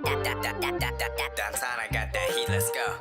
Downtown, I got that heat, let's go.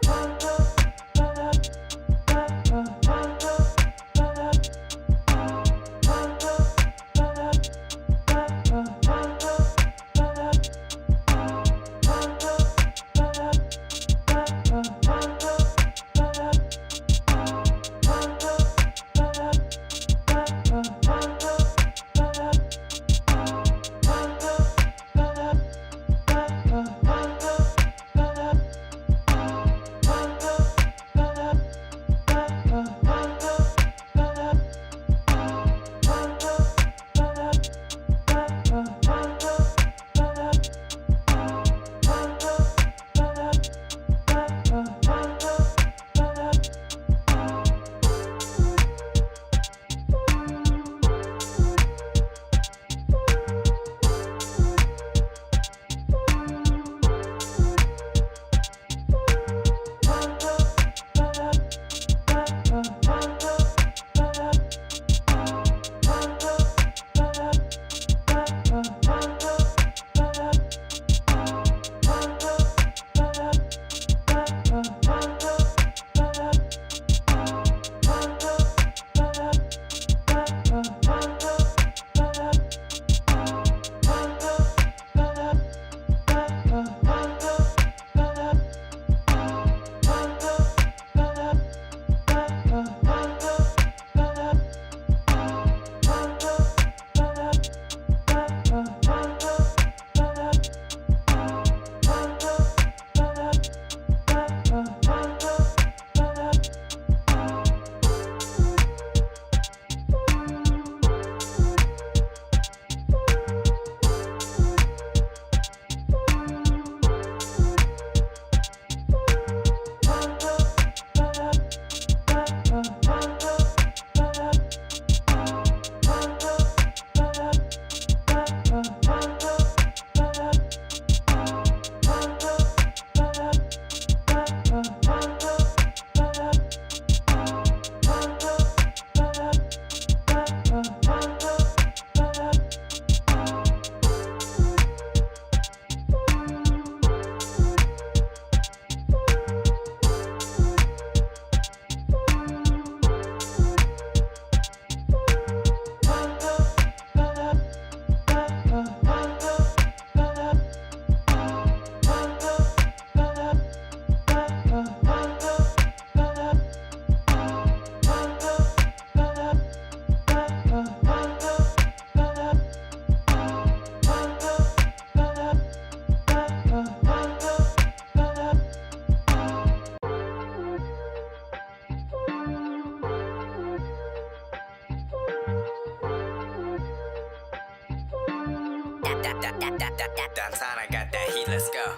Downtown, I got that heat, let's go.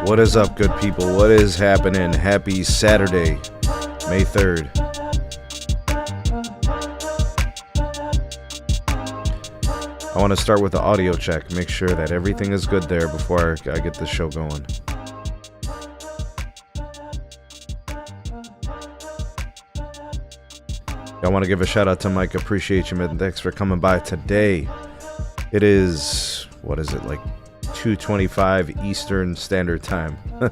What is up, good people? What is happening? Happy Saturday, May 3rd. I want to start with the audio check. Make sure that everything is good there before I get the show going. I want to give a shout out to Mike. Appreciate you, man. Thanks for coming by today. It is, what is it, like 2:25 Eastern Standard Time. And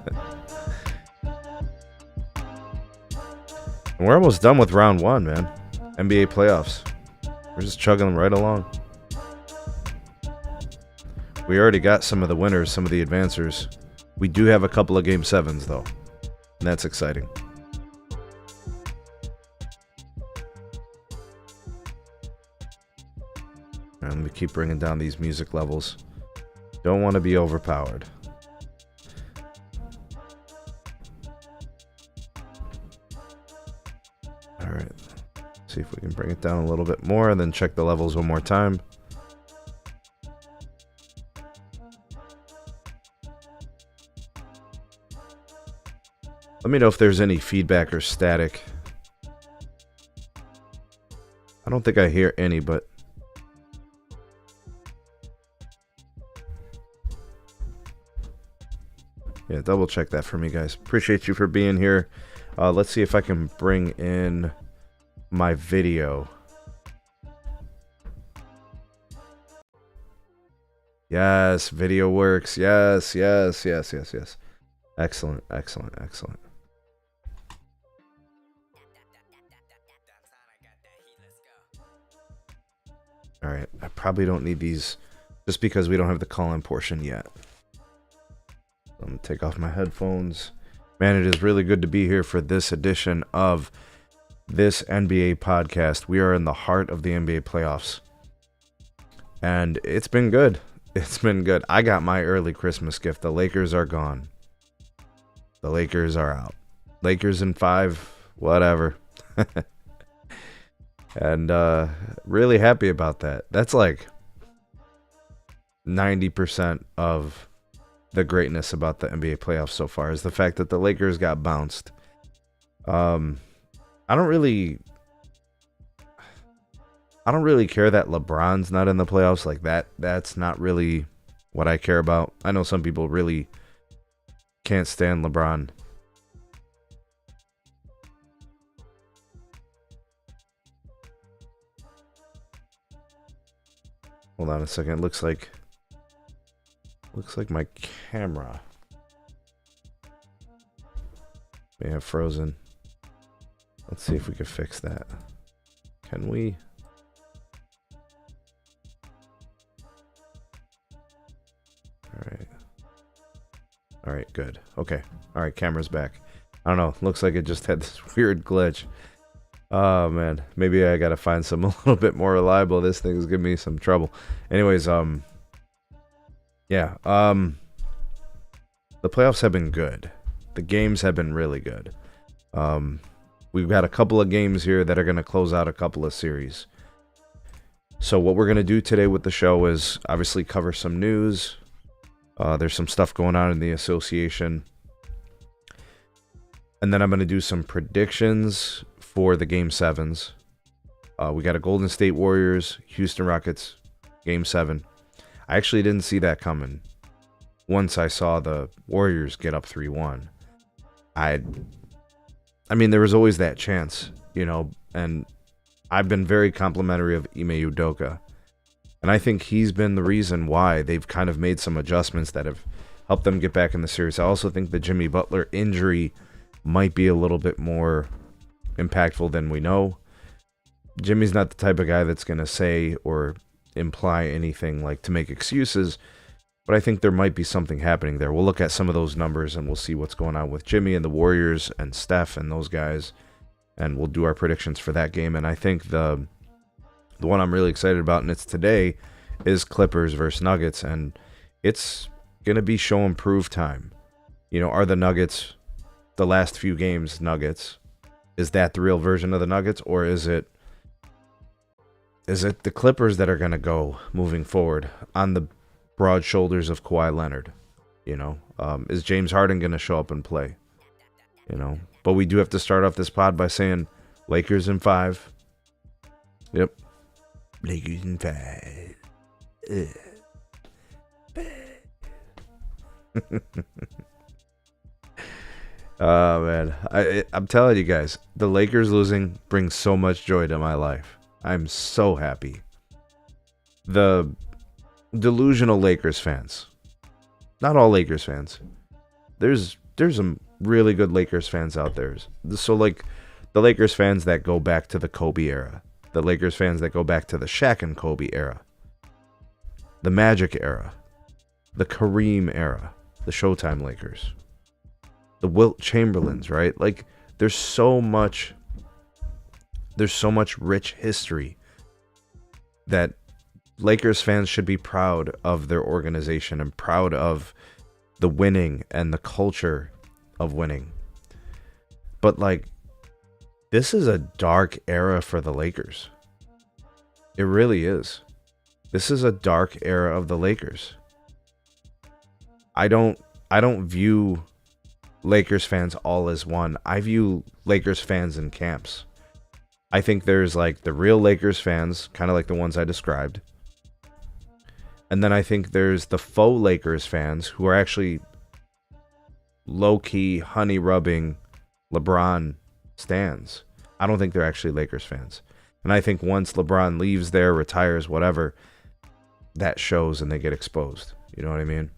we're almost done with round one, man. NBA playoffs. We're just chugging them right along. We already got some of the winners, some of the advancers. We do have a couple of Game 7's, though. And that's exciting. And let me keep bringing down these music levels. Don't want to be overpowered. Alright. See if we can bring it down a little bit more and then check the levels one more time. Let me know if there's any feedback or static. I don't think I hear any, but yeah, double check that for me, guys. Appreciate you for being here. Let's see if I can bring in my video. Yes, video works. Yes. Excellent. Alright, I probably don't need these just because we don't have the call-in portion yet. I'm going to take off my headphones. Man, it is really good to be here for this edition of this NBA podcast. We are in the heart of the NBA playoffs. And it's been good. It's been good. I got my early Christmas gift. The Lakers are gone. The Lakers are out. Lakers in 5, whatever. And really happy about that. That's like 90% of the greatness about the NBA playoffs so far is the fact that the Lakers got bounced. I don't really care that LeBron's not in the playoffs like that. That's not really what I care about. I know some people really can't stand LeBron. Hold on a second. Looks like my camera may have frozen. Let's see if we can fix that. Can we? All right, good. Okay. All right, camera's back. I don't know. Looks like it just had this weird glitch. Oh, man. Maybe I got to find some a little bit more reliable. This thing's giving me some trouble. Anyways, yeah. The playoffs have been good. The games have been really good. We've got a couple of games here that are going to close out a couple of series. So what we're going to do today with the show is obviously cover some news. There's some stuff going on in the association. And then I'm going to do some predictions for the Game 7's. We got a Golden State Warriors, Houston Rockets, Game 7. I actually didn't see that coming. Once I saw the Warriors get up 3-1. I mean, there was always that chance, you know, and I've been very complimentary of Ime Udoka. And I think he's been the reason why they've kind of made some adjustments that have helped them get back in the series. I also think the Jimmy Butler injury might be a little bit more impactful than we know. Jimmy's not the type of guy that's going to say or imply anything like to make excuses, but I think there might be something happening there. We'll look at some of those numbers and we'll see what's going on with Jimmy and the Warriors and Steph and those guys, and we'll do our predictions for that game. And I think the one I'm really excited about, and it's today, is Clippers versus Nuggets, and it's going to be show and prove time. You know, are the Nuggets, the last few games Nuggets, is that the real version of the Nuggets, or is it the Clippers that are going to go moving forward on the broad shoulders of Kawhi Leonard? You know, is James Harden going to show up and play? You know, but we do have to start off this pod by saying Lakers in 5. Yep. Lakers in 5. Oh, man. I'm telling you guys, the Lakers losing brings so much joy to my life. I'm so happy. The delusional Lakers fans. Not all Lakers fans. There's some really good Lakers fans out there. So, like, the Lakers fans that go back to the Kobe era. The Lakers fans that go back to the Shaq and Kobe era. The Magic era. the Kareem era, the Showtime Lakers, the Wilt Chamberlains, right? Like there's so much rich history that Lakers fans should be proud of their organization and proud of the winning and the culture of winning. But like, this is a dark era for the Lakers. It really is. This is a dark era of the Lakers. I don't view Lakers fans all as one. I view Lakers fans in camps. I think there's like the real Lakers fans, kind of like the ones I described. And then I think there's the faux Lakers fans who are actually low-key honey rubbing LeBron stans. I don't think they're actually Lakers fans. And I think once LeBron leaves there, retires, whatever, that shows and they get exposed. You know what I mean?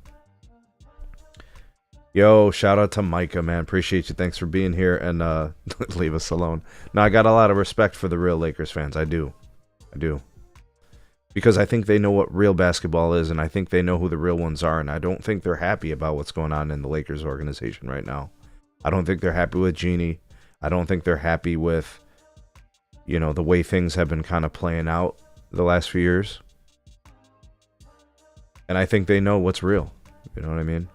Yo, shout out to Micah, man. Appreciate you. Thanks for being here and leave us alone. No, I got a lot of respect for the real Lakers fans. I do. Because I think they know what real basketball is, and I think they know who the real ones are, and I don't think they're happy about what's going on in the Lakers organization right now. I don't think they're happy with Jeannie. I don't think they're happy with, you know, the way things have been kind of playing out the last few years. And I think they know what's real. You know what I mean?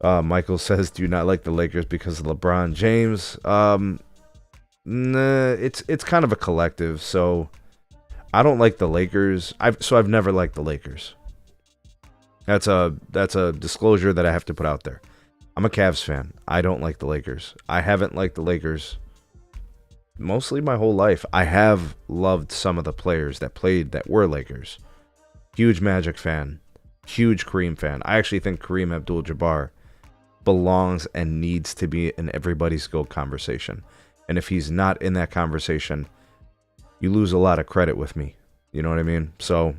Michael says, do you not like the Lakers because of LeBron James? Nah, it's kind of a collective, so I don't like the Lakers. I've never liked the Lakers. That's a disclosure that I have to put out there. I'm a Cavs fan. I don't like the Lakers. I haven't liked the Lakers mostly my whole life. I have loved some of the players that played that were Lakers. Huge Magic fan. Huge Kareem fan. I actually think Kareem Abdul-Jabbar belongs and needs to be in everybody's GOAT conversation. And if he's not in that conversation, you lose a lot of credit with me. You know what I mean? So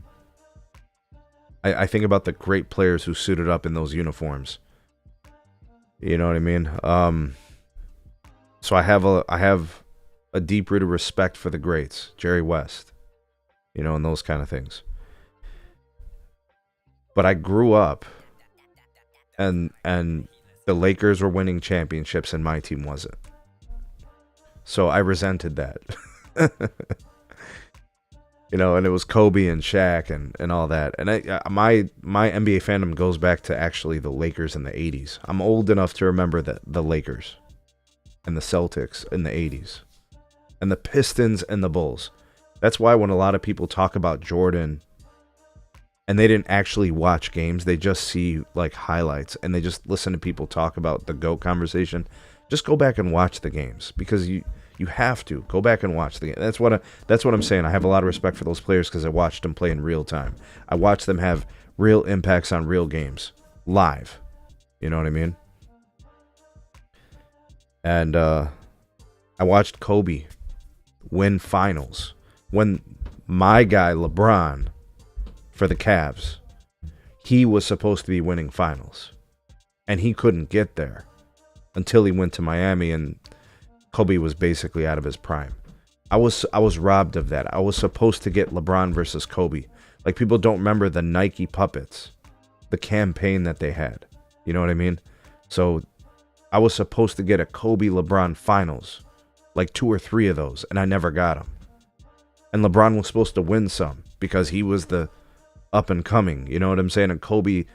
I think about the great players who suited up in those uniforms. You know what I mean? So I have a deep-rooted respect for the greats, Jerry West, you know, and those kind of things. But I grew up and the Lakers were winning championships and my team wasn't. So I resented that. You know, and it was Kobe and Shaq and all that. And my NBA fandom goes back to actually the Lakers in the 80s. I'm old enough to remember the Lakers and the Celtics in the 80s. And the Pistons and the Bulls. That's why when a lot of people talk about Jordan and they didn't actually watch games, they just see like highlights and they just listen to people talk about the GOAT conversation, just go back and watch the games because you have to go back and watch the game. That's what I'm saying. I have a lot of respect for those players because I watched them play in real time. I watched them have real impacts on real games live. You know what I mean? And I watched Kobe win finals when my guy LeBron for the Cavs, he was supposed to be winning finals and he couldn't get there until he went to Miami and Kobe was basically out of his prime. I was robbed of that. I was supposed to get LeBron versus Kobe. Like, people don't remember the Nike puppets, the campaign that they had. You know what I mean? So I was supposed to get a Kobe LeBron finals, like 2 or 3 of those, and I never got them. And LeBron was supposed to win some because he was the up and coming. You know what I'm saying? And Kobe,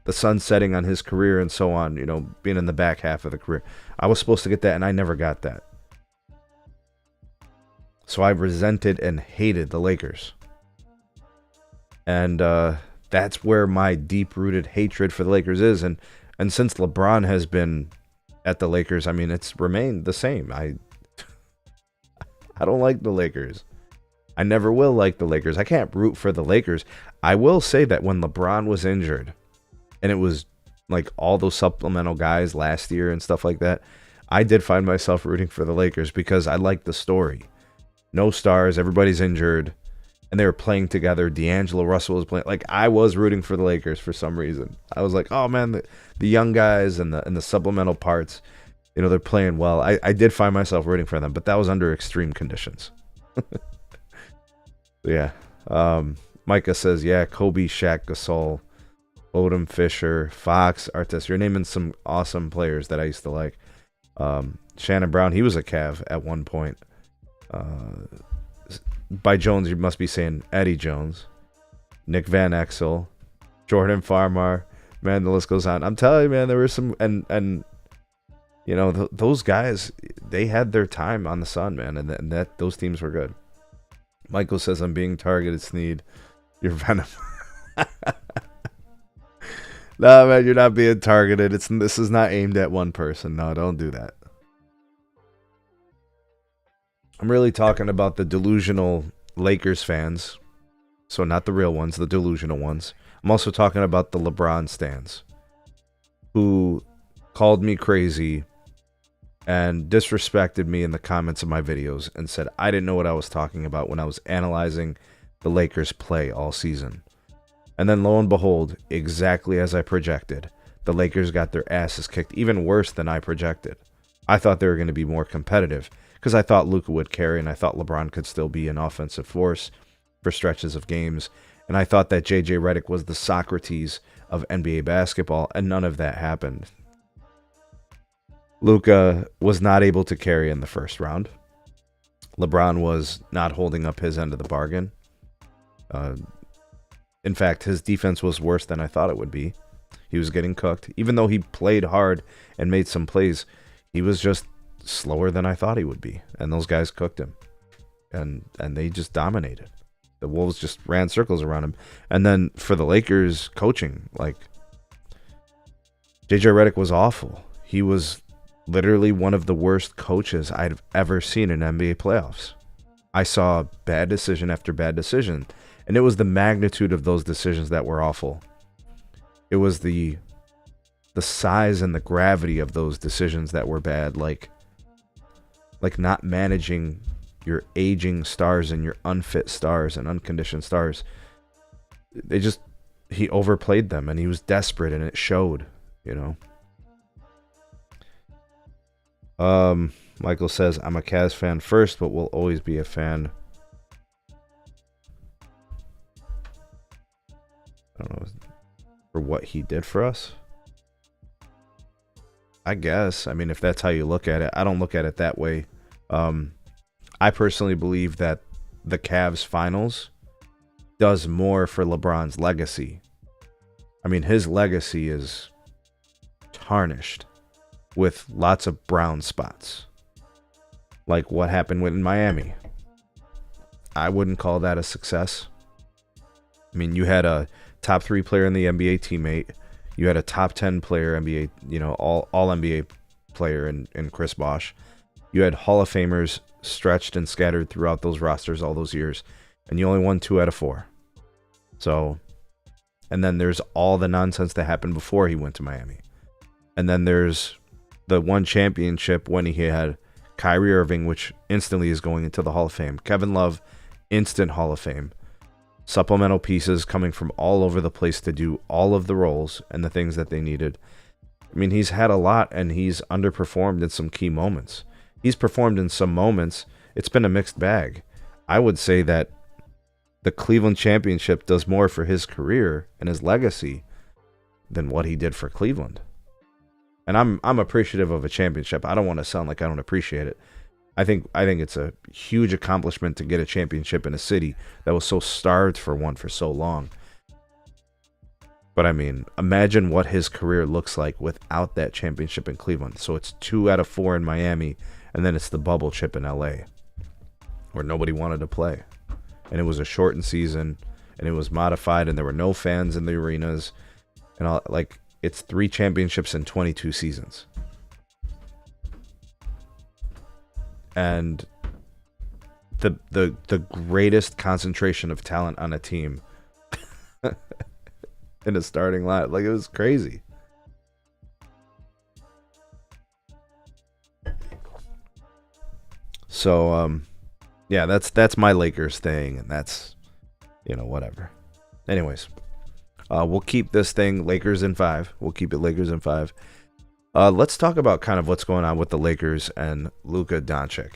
the sun setting on his career and so on, you know, being in the back half of the career. I was supposed to get that, and I never got that. So I resented and hated the Lakers. And that's where my deep-rooted hatred for the Lakers is. And since LeBron has been at the Lakers, I mean, it's remained the same. I don't like the Lakers. I never will like the Lakers. I can't root for the Lakers. I will say that when LeBron was injured, and it was like all those supplemental guys last year and stuff like that, I did find myself rooting for the Lakers because I liked the story. No stars, everybody's injured, and they were playing together. D'Angelo Russell was playing. Like, I was rooting for the Lakers for some reason. I was like, oh man, the young guys and the supplemental parts, you know, they're playing well. I did find myself rooting for them, but that was under extreme conditions. Yeah. Micah says, yeah, Kobe, Shaq, Gasol, Odom, Fisher, Fox, Artest. You're naming some awesome players that I used to like. Shannon Brown, he was a Cav at one point. By Jones, you must be saying Eddie Jones. Nick Van Exel, Jordan Farmar. Man, the list goes on. I'm telling you, man, there were some, and you know, those guys, they had their time on the Sun, man, and that those teams were good. Michael says, I'm being targeted, Sneed. You're venom. No, man, you're not being targeted. This is not aimed at one person. No, don't do that. I'm really talking about the delusional Lakers fans. So not the real ones, the delusional ones. I'm also talking about the LeBron stans who called me crazy and disrespected me in the comments of my videos and said I didn't know what I was talking about when I was analyzing the Lakers play all season. And then lo and behold, exactly as I projected, the Lakers got their asses kicked, even worse than I projected. I thought they were going to be more competitive because I thought Luka would carry and I thought LeBron could still be an offensive force for stretches of games. And I thought that JJ Redick was the Socrates of NBA basketball, and none of that happened. Luka was not able to carry in the first round. LeBron was not holding up his end of the bargain. In fact, his defense was worse than I thought it would be. He was getting cooked. Even though he played hard and made some plays, he was just slower than I thought he would be. And those guys cooked him. And they just dominated. The Wolves just ran circles around him. And then for the Lakers coaching, like, JJ Redick was awful. He was literally one of the worst coaches I've ever seen in NBA playoffs. I saw bad decision after bad decision. And it was the magnitude of those decisions that were awful. It was the size and the gravity of those decisions that were bad. Like not managing your aging stars and your unfit stars and unconditioned stars. He overplayed them and he was desperate and it showed, you know. Michael says, I'm a Cavs fan first, but will always be a fan. I don't know, for what he did for us. I guess. I mean, if that's how you look at it, I don't look at it that way. I personally believe that the Cavs finals does more for LeBron's legacy. I mean, his legacy is tarnished with lots of brown spots. Like what happened in Miami. I wouldn't call that a success. I mean, you had a top 3 player in the NBA teammate. You had a top 10 player NBA, you know, all NBA player in Chris Bosh. You had Hall of Famers stretched and scattered throughout those rosters all those years. And you only won 2 out of 4. So, and then there's all the nonsense that happened before he went to Miami. And then there's the one championship when he had Kyrie Irving, which instantly is going into the Hall of Fame. Kevin Love, instant Hall of Fame. Supplemental pieces coming from all over the place to do all of the roles and the things that they needed. I mean, he's had a lot and he's underperformed in some key moments. He's performed in some moments. It's been a mixed bag. I would say that the Cleveland championship does more for his career and his legacy than what he did for Cleveland. And I'm appreciative of a championship. I don't want to sound like I don't appreciate it. I think it's a huge accomplishment to get a championship in a city that was so starved for one for so long. But I mean, imagine what his career looks like without that championship in Cleveland. So it's 2 out of 4 in Miami, and then it's the bubble chip in LA, where nobody wanted to play. And it was a shortened season, and it was modified, and there were no fans in the arenas. And all, like, it's 3 championships in 22 seasons. And the greatest concentration of talent on a team in a starting line. Like, it was crazy. So, yeah, that's my Lakers thing, and that's, you know, whatever. Anyways, we'll keep this thing Lakers in 5. We'll keep it Lakers in 5. Let's talk about kind of what's going on with the Lakers and Luka Doncic.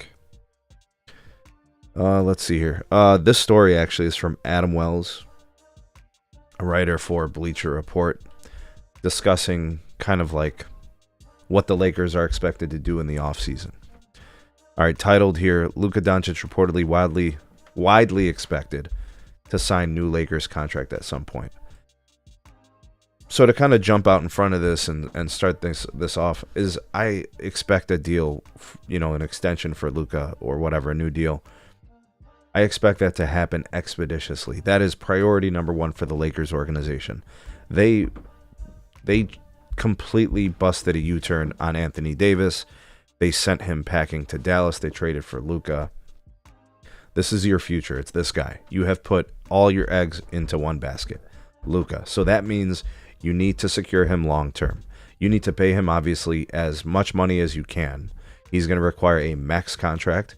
Let's see here. This story actually is from Adam Wells. a writer for Bleacher Report, discussing kind of like what the Lakers are expected to do in the offseason. All right, titled here, Luka Doncic reportedly widely expected to sign new Lakers contract at some point. So to kind of jump out in front of this and start this off is I expect a deal, an extension for Luka or whatever, a new deal. I expect that to happen expeditiously. That is priority number one for the Lakers organization. They completely busted a U-turn on Anthony Davis. They sent him packing to Dallas. They traded for Luka. This is your future. It's this guy. You have put all your eggs into one basket, Luka. So that means you need to secure him long term. You need to pay him, obviously, as much money as you can. He's going to require a max contract.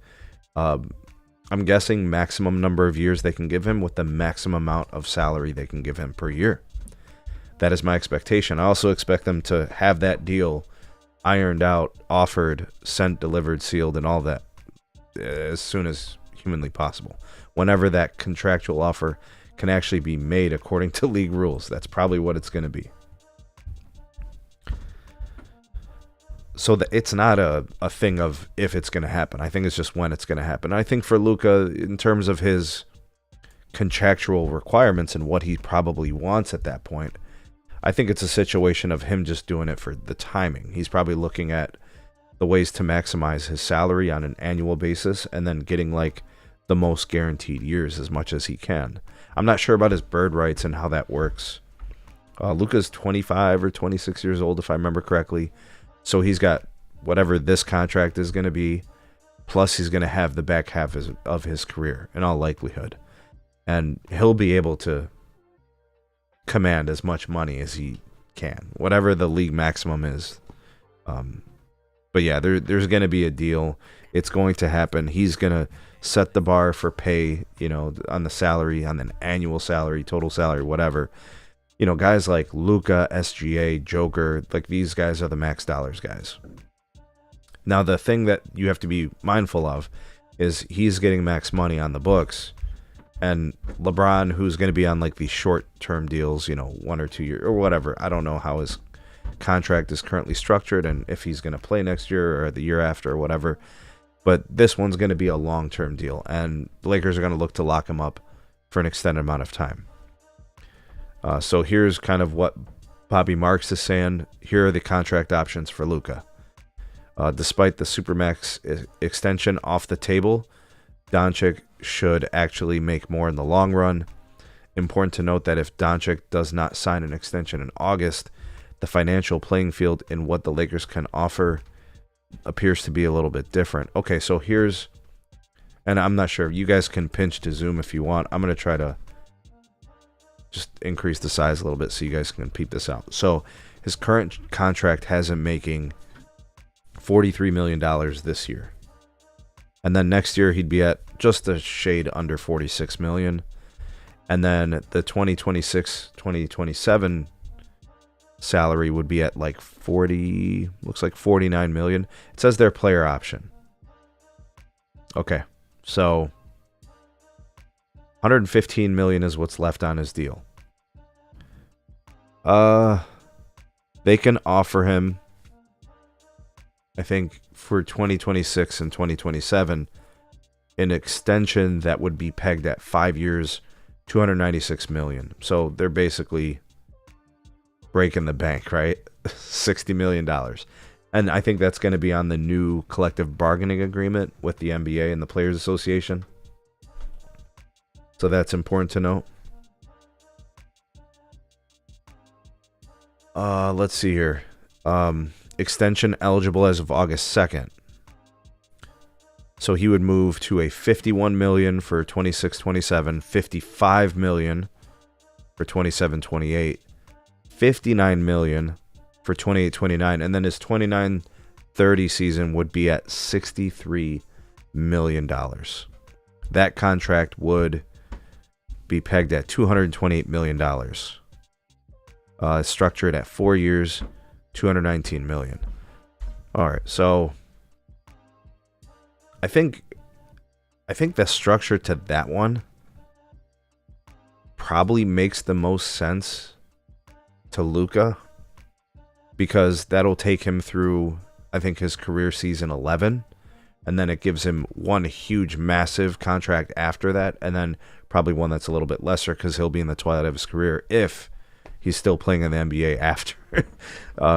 I'm guessing maximum number of years they can give him with the maximum amount of salary they can give him per year. That is my expectation. I also expect them to have that deal ironed out, offered, sent, delivered, sealed, and all that as soon as humanly possible. Whenever that contractual offer can actually be made according to league rules. That's probably what it's going to be. So that it's not a thing of if it's going to happen. I think it's just when it's going to happen. I think for Luka, in terms of his contractual requirements and what he probably wants at that point, I think it's a situation of him just doing it for the timing. He's probably looking at the ways to maximize his salary on an annual basis and then getting like the most guaranteed years as much as he can. I'm not sure about his bird rights and how that works. Luka's 25 or 26 years old, if I remember correctly. So he's got whatever this contract is going to be, plus he's going to have the back half of his career in all likelihood. And he'll be able to command as much money as he can, whatever the league maximum is. But yeah, there's going to be a deal. It's going to happen. He's going to set the bar for pay, on the salary, on an annual salary, total salary, whatever. Guys like Luka, SGA, Joker, like these guys are the max dollars guys. Now, the thing that you have to be mindful of is he's getting max money on the books, and LeBron, who's going to be on like these short-term deals, 1 or 2 years or whatever. I don't know how his contract is currently structured and if he's going to play next year or the year after or whatever. But this one's going to be a long-term deal, and the Lakers are going to look to lock him up for an extended amount of time. So here's kind of what Bobby Marks is saying. Here are the contract options for Luka. Despite the Supermax extension off the table, Doncic should actually make more in the long run. Important to note that if Doncic does not sign an extension in August, the financial playing field in what the Lakers can offer appears to be a little bit different. Okay, so here's, and I'm not sure, you guys can pinch to zoom if you want. I'm going to try to just increase the size a little bit so you guys can peep this out. So his current contract has him making $43 million this year. And then next year he'd be at just a shade under $46 million. And then the 2026-2027 salary would be at like $49 million. It says their player option. Okay, so $115 million is what's left on his deal. They can offer him, I think, for 2026 and 2027, an extension that would be pegged at 5 years, $296 million. So they're basically breaking the bank, right? $60 million. And I think that's going to be on the new collective bargaining agreement with the NBA and the Players Association. So that's important to note. Let's see here. Extension eligible as of August 2nd. So he would move to a $51 million for 26-27, $55 million for 27-28, $59 million for 28-29, and then his 29-30 season would be at $63 million. That contract would be pegged at $228 million. Structured at 4 years, $219 million. All right, so I think the structure to that one probably makes the most sense to Luka, because that'll take him through, I think, his career season 11, and then it gives him one huge, massive contract after that, and then probably one that's a little bit lesser because he'll be in the twilight of his career if he's still playing in the NBA after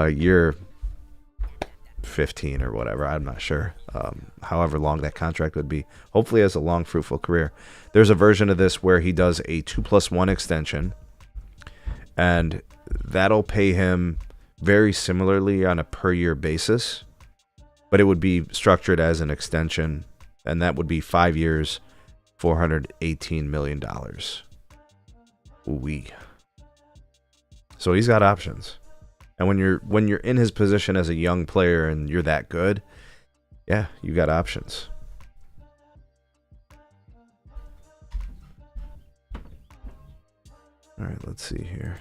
year 15 or whatever. I'm not sure. However long that contract would be. Hopefully he has a long, fruitful career. There's a version of this where he does a 2+1 extension, and that'll pay him very similarly on a per year basis, but it would be structured as an extension, and that would be 5 years, $418 million. Ooh-wee. So he's got options. And when you're in his position as a young player and you're that good, yeah, you got options. All right, let's see here.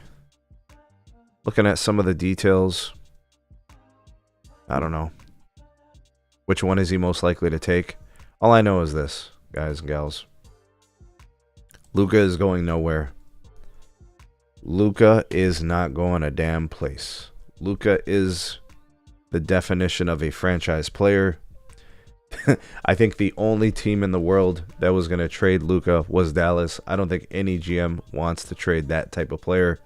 Looking at some of the details, I don't know. Which one is he most likely to take? All I know is this, guys and gals. Luka is going nowhere. Luka is not going a damn place. Luka is the definition of a franchise player. I think the only team in the world that was going to trade Luka was Dallas. I don't think any GM wants to trade that type of player.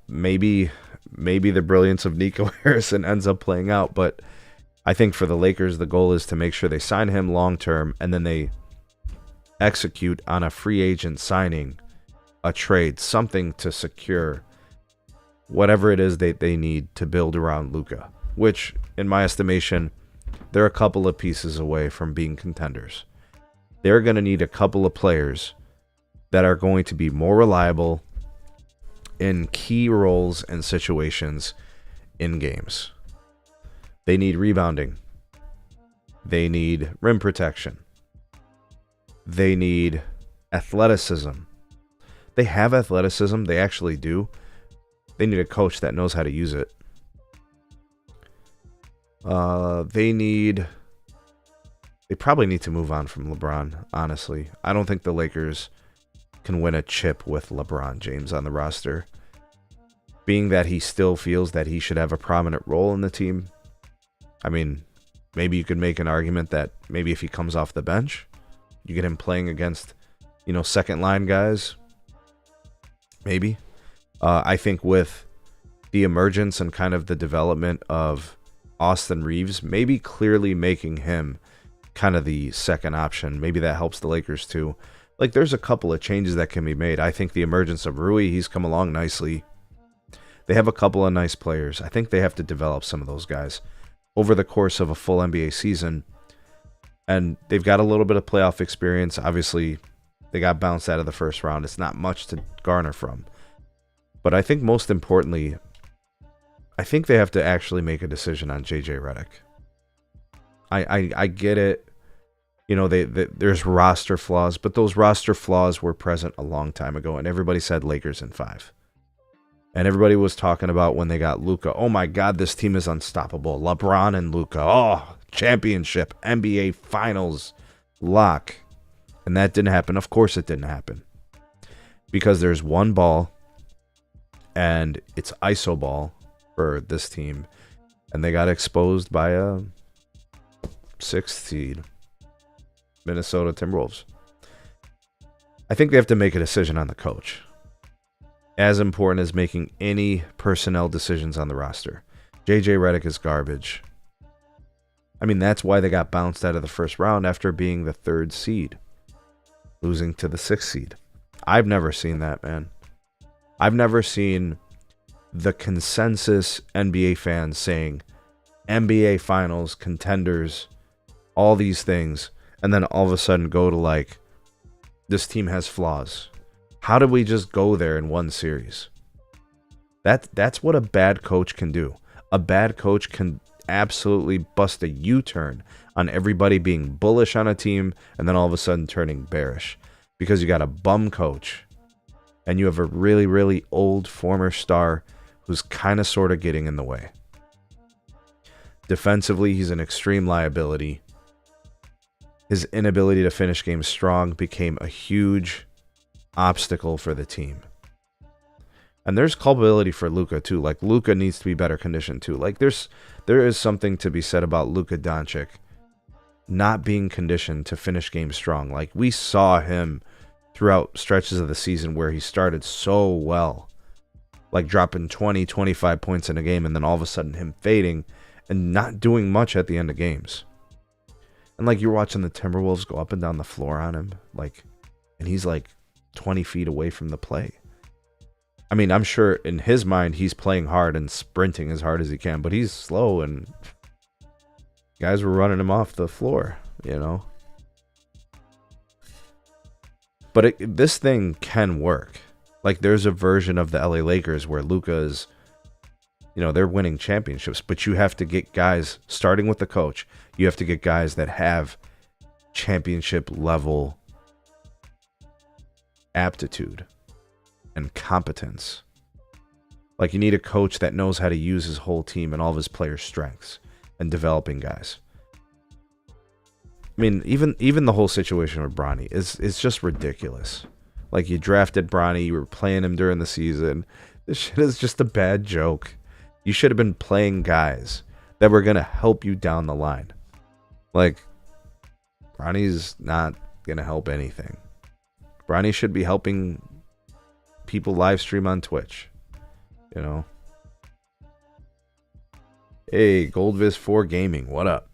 Maybe the brilliance of Nico Harrison ends up playing out, but I think for the Lakers, the goal is to make sure they sign him long term, and then they execute on a free agent signing, a trade, something to secure whatever it is they need to build around Luka, which, in my estimation, they're a couple of pieces away from being contenders. They're going to need a couple of players that are going to be more reliable in key roles and situations in games. They need rebounding. They need rim protection. They need athleticism. They have athleticism. They actually do. They need a coach that knows how to use it. They probably need to move on from LeBron, honestly. I don't think the Lakers can win a chip with LeBron James on the roster. Being that he still feels that he should have a prominent role in the team. I mean, maybe you could make an argument that maybe if he comes off the bench, you get him playing against, second line guys. Maybe. I think with the emergence and kind of the development of Austin Reeves, maybe clearly making him kind of the second option. Maybe that helps the Lakers too. Like, there's a couple of changes that can be made. I think the emergence of Rui, he's come along nicely. They have a couple of nice players. I think they have to develop some of those guys over the course of a full NBA season. And they've got a little bit of playoff experience. Obviously, they got bounced out of the first round. It's not much to garner from. But I think most importantly, I think they have to actually make a decision on JJ Redick. I get it. There's roster flaws, but those roster flaws were present a long time ago, and everybody said Lakers in 5. And everybody was talking about when they got Luka. Oh my God, this team is unstoppable. LeBron and Luka. Oh, championship, NBA Finals, lock. And that didn't happen. Of course it didn't happen. Because there's one ball, and it's ISO ball for this team. And they got exposed by a 6th seed, Minnesota Timberwolves. I think they have to make a decision on the coach. As important as making any personnel decisions on the roster. JJ Redick is garbage. I mean, that's why they got bounced out of the first round after being the 3rd seed. Losing to the 6th seed. I've never seen that, man. I've never seen the consensus NBA fans saying NBA Finals, contenders, all these things, and then all of a sudden go to this team has flaws. How did we just go there in one series? That's what a bad coach can do. A bad coach can absolutely bust a U-turn on everybody being bullish on a team and then all of a sudden turning bearish because you got a bum coach and you have a really, really old former star who's kind of sort of getting in the way. Defensively, he's an extreme liability. His inability to finish games strong became a huge obstacle for the team. And there's culpability for Luka too. Like, Luka needs to be better conditioned too. Like, there is something to be said about Luka Doncic not being conditioned to finish games strong. Like, we saw him throughout stretches of the season where he started so well, like dropping 20, 25 points in a game, and then all of a sudden him fading and not doing much at the end of games. And like, you're watching the Timberwolves go up and down the floor on him, like, and he's like 20 feet away from the play. I mean, I'm sure in his mind he's playing hard and sprinting as hard as he can, but he's slow and guys were running him off the floor, you know. But this thing can work. Like, there's a version of the LA Lakers where Luka is, you know, they're winning championships, but you have to get guys, starting with the coach, you have to get guys that have championship level aptitude and competence. Like, you need a coach that knows how to use his whole team and all of his players' strengths and developing guys. I mean, even the whole situation with Bronny is just ridiculous. Like, you drafted Bronny, you were playing him during the season. This shit is just a bad joke. You should have been playing guys that were going to help you down the line. Like, Bronny's not going to help anything. Bronny should be helping people live stream on Twitch, you know. Hey, Goldviz4 Gaming, what up?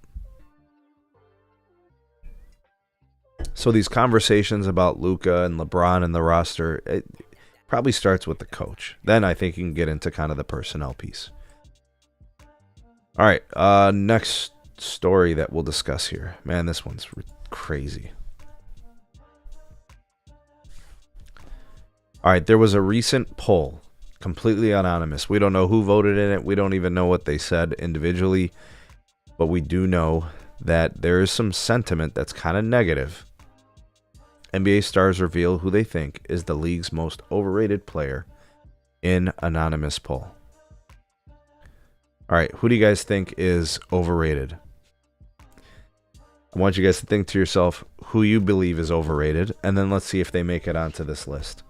So these conversations about Luka and LeBron and the roster, it probably starts with the coach. Then I think you can get into kind of the personnel piece. All right, next story that we'll discuss here. Man, this one's crazy. All right, there was a recent poll, completely anonymous. We don't know who voted in it. We don't even know what they said individually. But we do know that there is some sentiment that's kind of negative. NBA stars reveal who they think is the league's most overrated player in anonymous poll. All right, who do you guys think is overrated? I want you guys to think to yourself who you believe is overrated, and then let's see if they make it onto this list.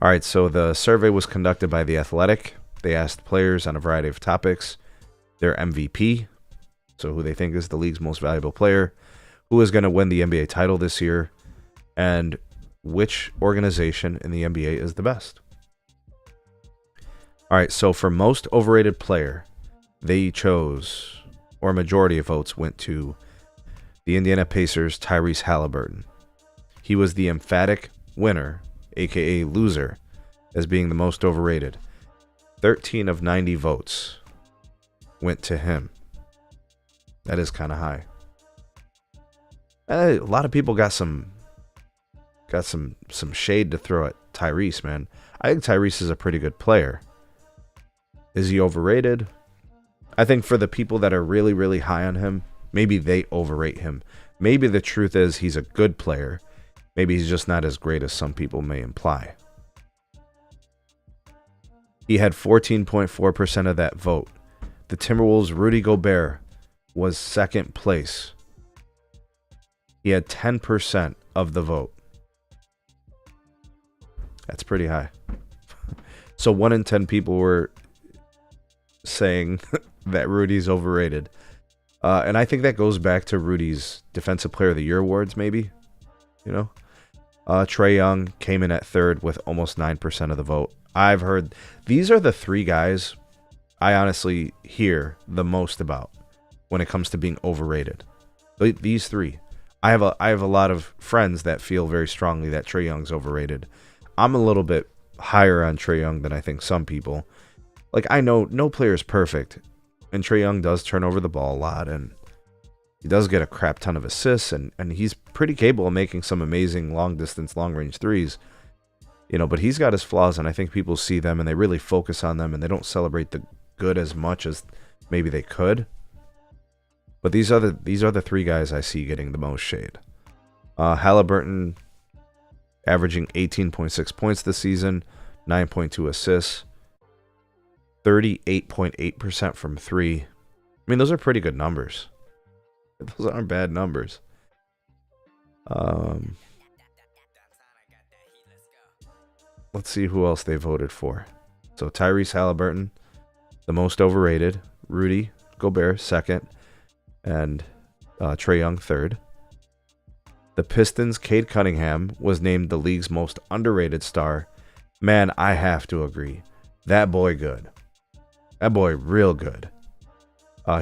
All right, so the survey was conducted by The Athletic. They asked players on a variety of topics, their MVP, so who they think is the league's most valuable player, who is going to win the NBA title this year, and which organization in the NBA is the best. All right, so for most overrated player, they chose, or a majority of votes went to the Indiana Pacers' Tyrese Halliburton. He was the emphatic winner, aka loser, as being the most overrated. 13 of 90 votes went to him. That is kind of high. A lot of people got some shade to throw at Tyrese, man. I think Tyrese is a pretty good player. Is he overrated? I think for the people that are really, really high on him, maybe they overrate him. Maybe the truth is he's a good player. Maybe he's just not as great as some people may imply. He had 14.4% of that vote. The Timberwolves' Rudy Gobert was second place. He had 10% of the vote. That's pretty high. So 1 in 10 people were saying that Rudy's overrated. And I think that goes back to Rudy's Defensive Player of the Year awards, maybe. You know? Trae Young came in at third with almost 9% of the vote. I've heard these are the three guys I honestly hear the most about when it comes to being overrated. These three. I have a lot of friends that feel very strongly that Trae Young's overrated. I'm a little bit higher on Trae Young than I think some people. Like, I know no player is perfect, and Trae Young does turn over the ball a lot, and he does get a crap ton of assists, and he's pretty capable of making some amazing long-distance, long-range threes. You know, but he's got his flaws, and I think people see them, and they really focus on them, and they don't celebrate the good as much as maybe they could. But these are the three guys I see getting the most shade. Halliburton averaging 18.6 points this season, 9.2 assists, 38.8% from three. I mean, those are pretty good numbers. Those aren't bad numbers. let's see who else they voted for. So Tyrese Halliburton, the most overrated. Rudy Gobert, second. And Trae Young, third. The Pistons' Cade Cunningham was named the league's most underrated star. Man, I have to agree. That boy good. That boy real good.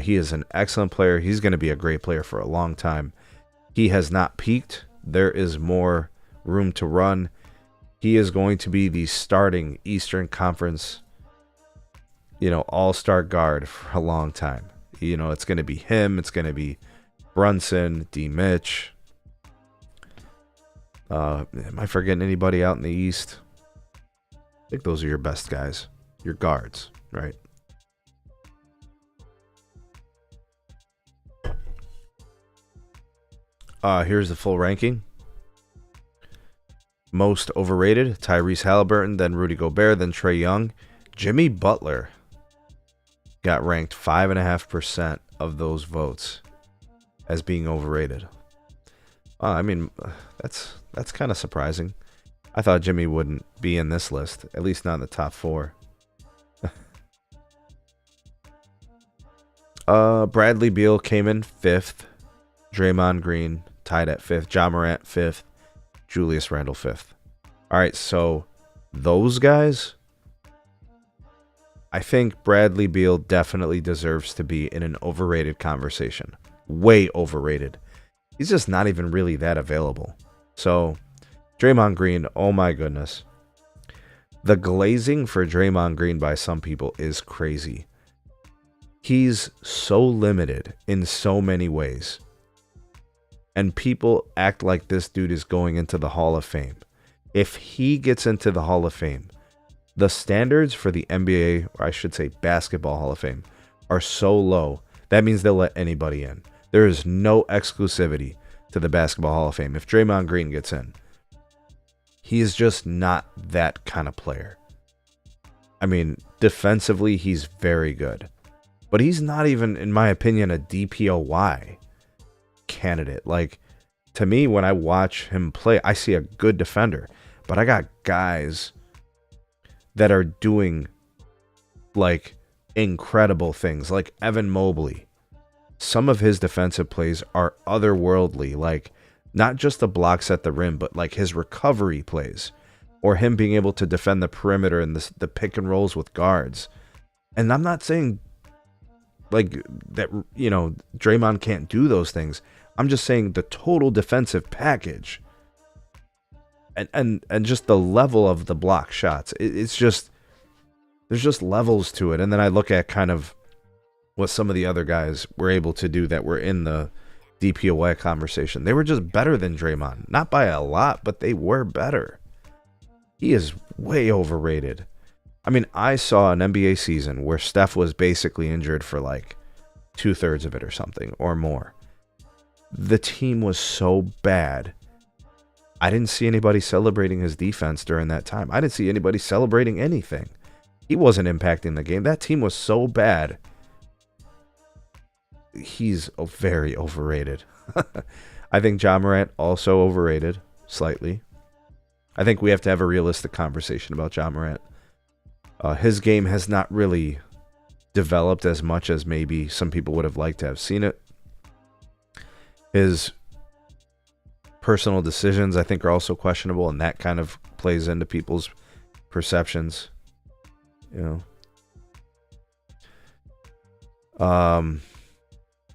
He is an excellent player. He's going to be a great player for a long time. He has not peaked. There is more room to run. He is going to be the starting Eastern Conference, all-star guard for a long time. It's going to be him. It's going to be Brunson, D. Mitch. Am I forgetting anybody out in the East? I think those are your best guys. Your guards, right? Here's the full ranking. Most overrated, Tyrese Halliburton, then Rudy Gobert, then Trae Young. Jimmy Butler got ranked 5.5% of those votes as being overrated. That's kind of surprising. I thought Jimmy wouldn't be in this list, at least not in the top 4. Bradley Beal came in 5th. Draymond Green tied at 5th. Ja Morant 5th. Julius Randle 5th. All right, so those guys, I think Bradley Beal definitely deserves to be in an overrated conversation. Way overrated. He's just not even really that available. So, Draymond Green, oh my goodness. The glazing for Draymond Green by some people is crazy. He's so limited in so many ways. And people act like this dude is going into the Hall of Fame. If he gets into the Hall of Fame, the standards for the NBA, or I should say Basketball Hall of Fame, are so low. That means they'll let anybody in. There is no exclusivity to the Basketball Hall of Fame. If Draymond Green gets in, he is just not that kind of player. I mean, defensively, he's very good. But he's not even, in my opinion, a DPOY candidate. Like, to me, when I watch him play, I see a good defender. But I got guys that are doing, like, incredible things. Like Evan Mobley. Some of his defensive plays are otherworldly. Like, not just the blocks at the rim, but, like, his recovery plays. Or him being able to defend the perimeter and the pick and rolls with guards. And I'm not saying, like, that, Draymond can't do those things. I'm just saying the total defensive package and just the level of the block shots. It's just, there's just levels to it. And then I look at kind of what some of the other guys were able to do that were in the DPOY conversation. They were just better than Draymond. Not by a lot, but they were better. He is way overrated. I mean, I saw an NBA season where Steph was basically injured for like 2/3 of it or something, or more. The team was so bad. I didn't see anybody celebrating his defense during that time. I didn't see anybody celebrating anything. He wasn't impacting the game. That team was so bad. He's very overrated. I think Ja Morant also overrated slightly. I think we have to have a realistic conversation about Ja Morant. His game has not really developed as much as maybe some people would have liked to have seen it. His personal decisions, I think, are also questionable, and that kind of plays into people's perceptions.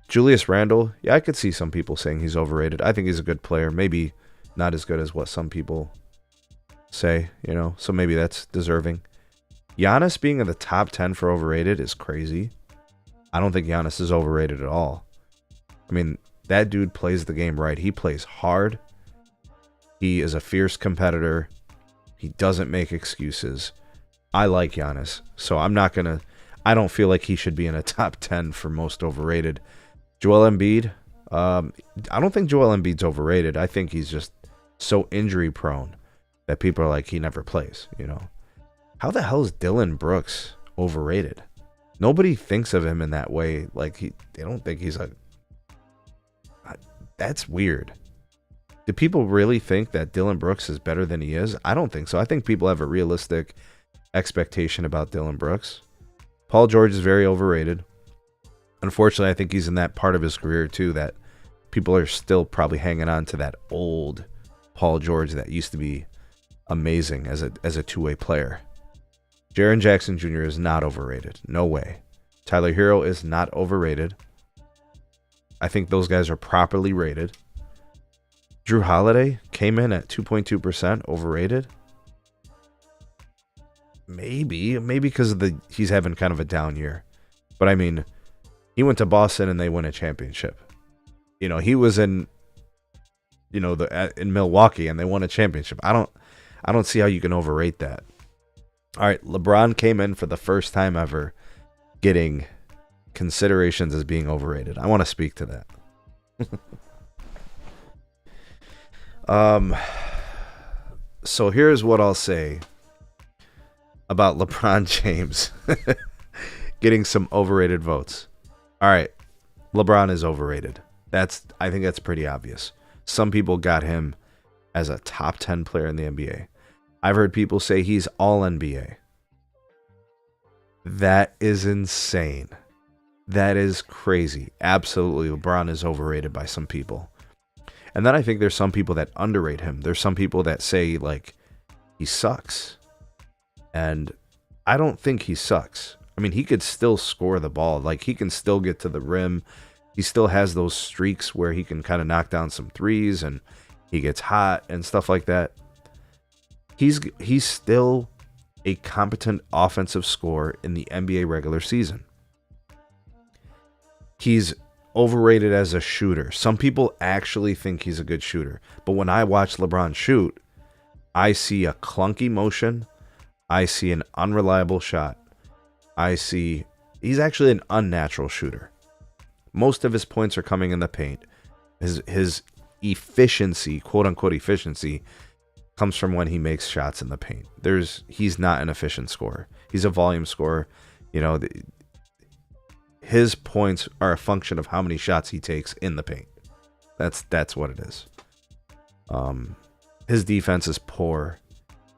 Julius Randle, yeah, I could see some people saying he's overrated. I think he's a good player. Maybe not as good as what some people say, so maybe that's deserving. Giannis being in the top 10 for overrated is crazy. I don't think Giannis is overrated at all. I mean, that dude plays the game right. He plays hard. He is a fierce competitor. He doesn't make excuses. I like Giannis, so I don't feel like he should be in a top 10 for most overrated. Joel Embiid, I don't think Joel Embiid's overrated. I think he's just so injury prone that people are like, he never plays, How the hell is Dylan Brooks overrated? Nobody thinks of him in that way. Like, they don't think he's that's weird. Do people really think that Dillon Brooks is better than he is? I don't think so. I think people have a realistic expectation about Dillon Brooks. Paul George is very overrated. Unfortunately, I think he's in that part of his career too that people are still probably hanging on to that old Paul George that used to be amazing as a two-way player. Jaren Jackson Jr. is not overrated. No way. Tyler Hero is not overrated. I think those guys are properly rated. Drew Holiday came in at 2.2%, overrated. Maybe because of he's having kind of a down year. But I mean, he went to Boston and they won a championship. You know, he was in in Milwaukee and they won a championship. I don't see how you can overrate that. All right, LeBron came in for the first time ever getting considerations as being overrated. I want to speak to that. So here's what I'll say about LeBron James getting some overrated votes. All right, LeBron is overrated. I think that's pretty obvious. Some people got him as a top 10 player in the NBA. I've heard people say he's all NBA. That is insane. That is crazy. Absolutely, LeBron is overrated by some people. And then I think there's some people that underrate him. There's some people that say, like, he sucks. And I don't think he sucks. I mean, he could still score the ball. Like, he can still get to the rim. He still has those streaks where he can kind of knock down some threes and he gets hot and stuff like that. He's still a competent offensive scorer in the NBA regular season. He's overrated as a shooter. Some people actually think he's a good shooter. But when I watch LeBron shoot, I see a clunky motion. I see an unreliable shot. He's actually an unnatural shooter. Most of his points are coming in the paint. His efficiency, quote unquote efficiency, comes from when he makes shots in the paint. He's not an efficient scorer. He's a volume scorer. You know, his points are a function of how many shots he takes in the paint. That's what it is. His defense is poor.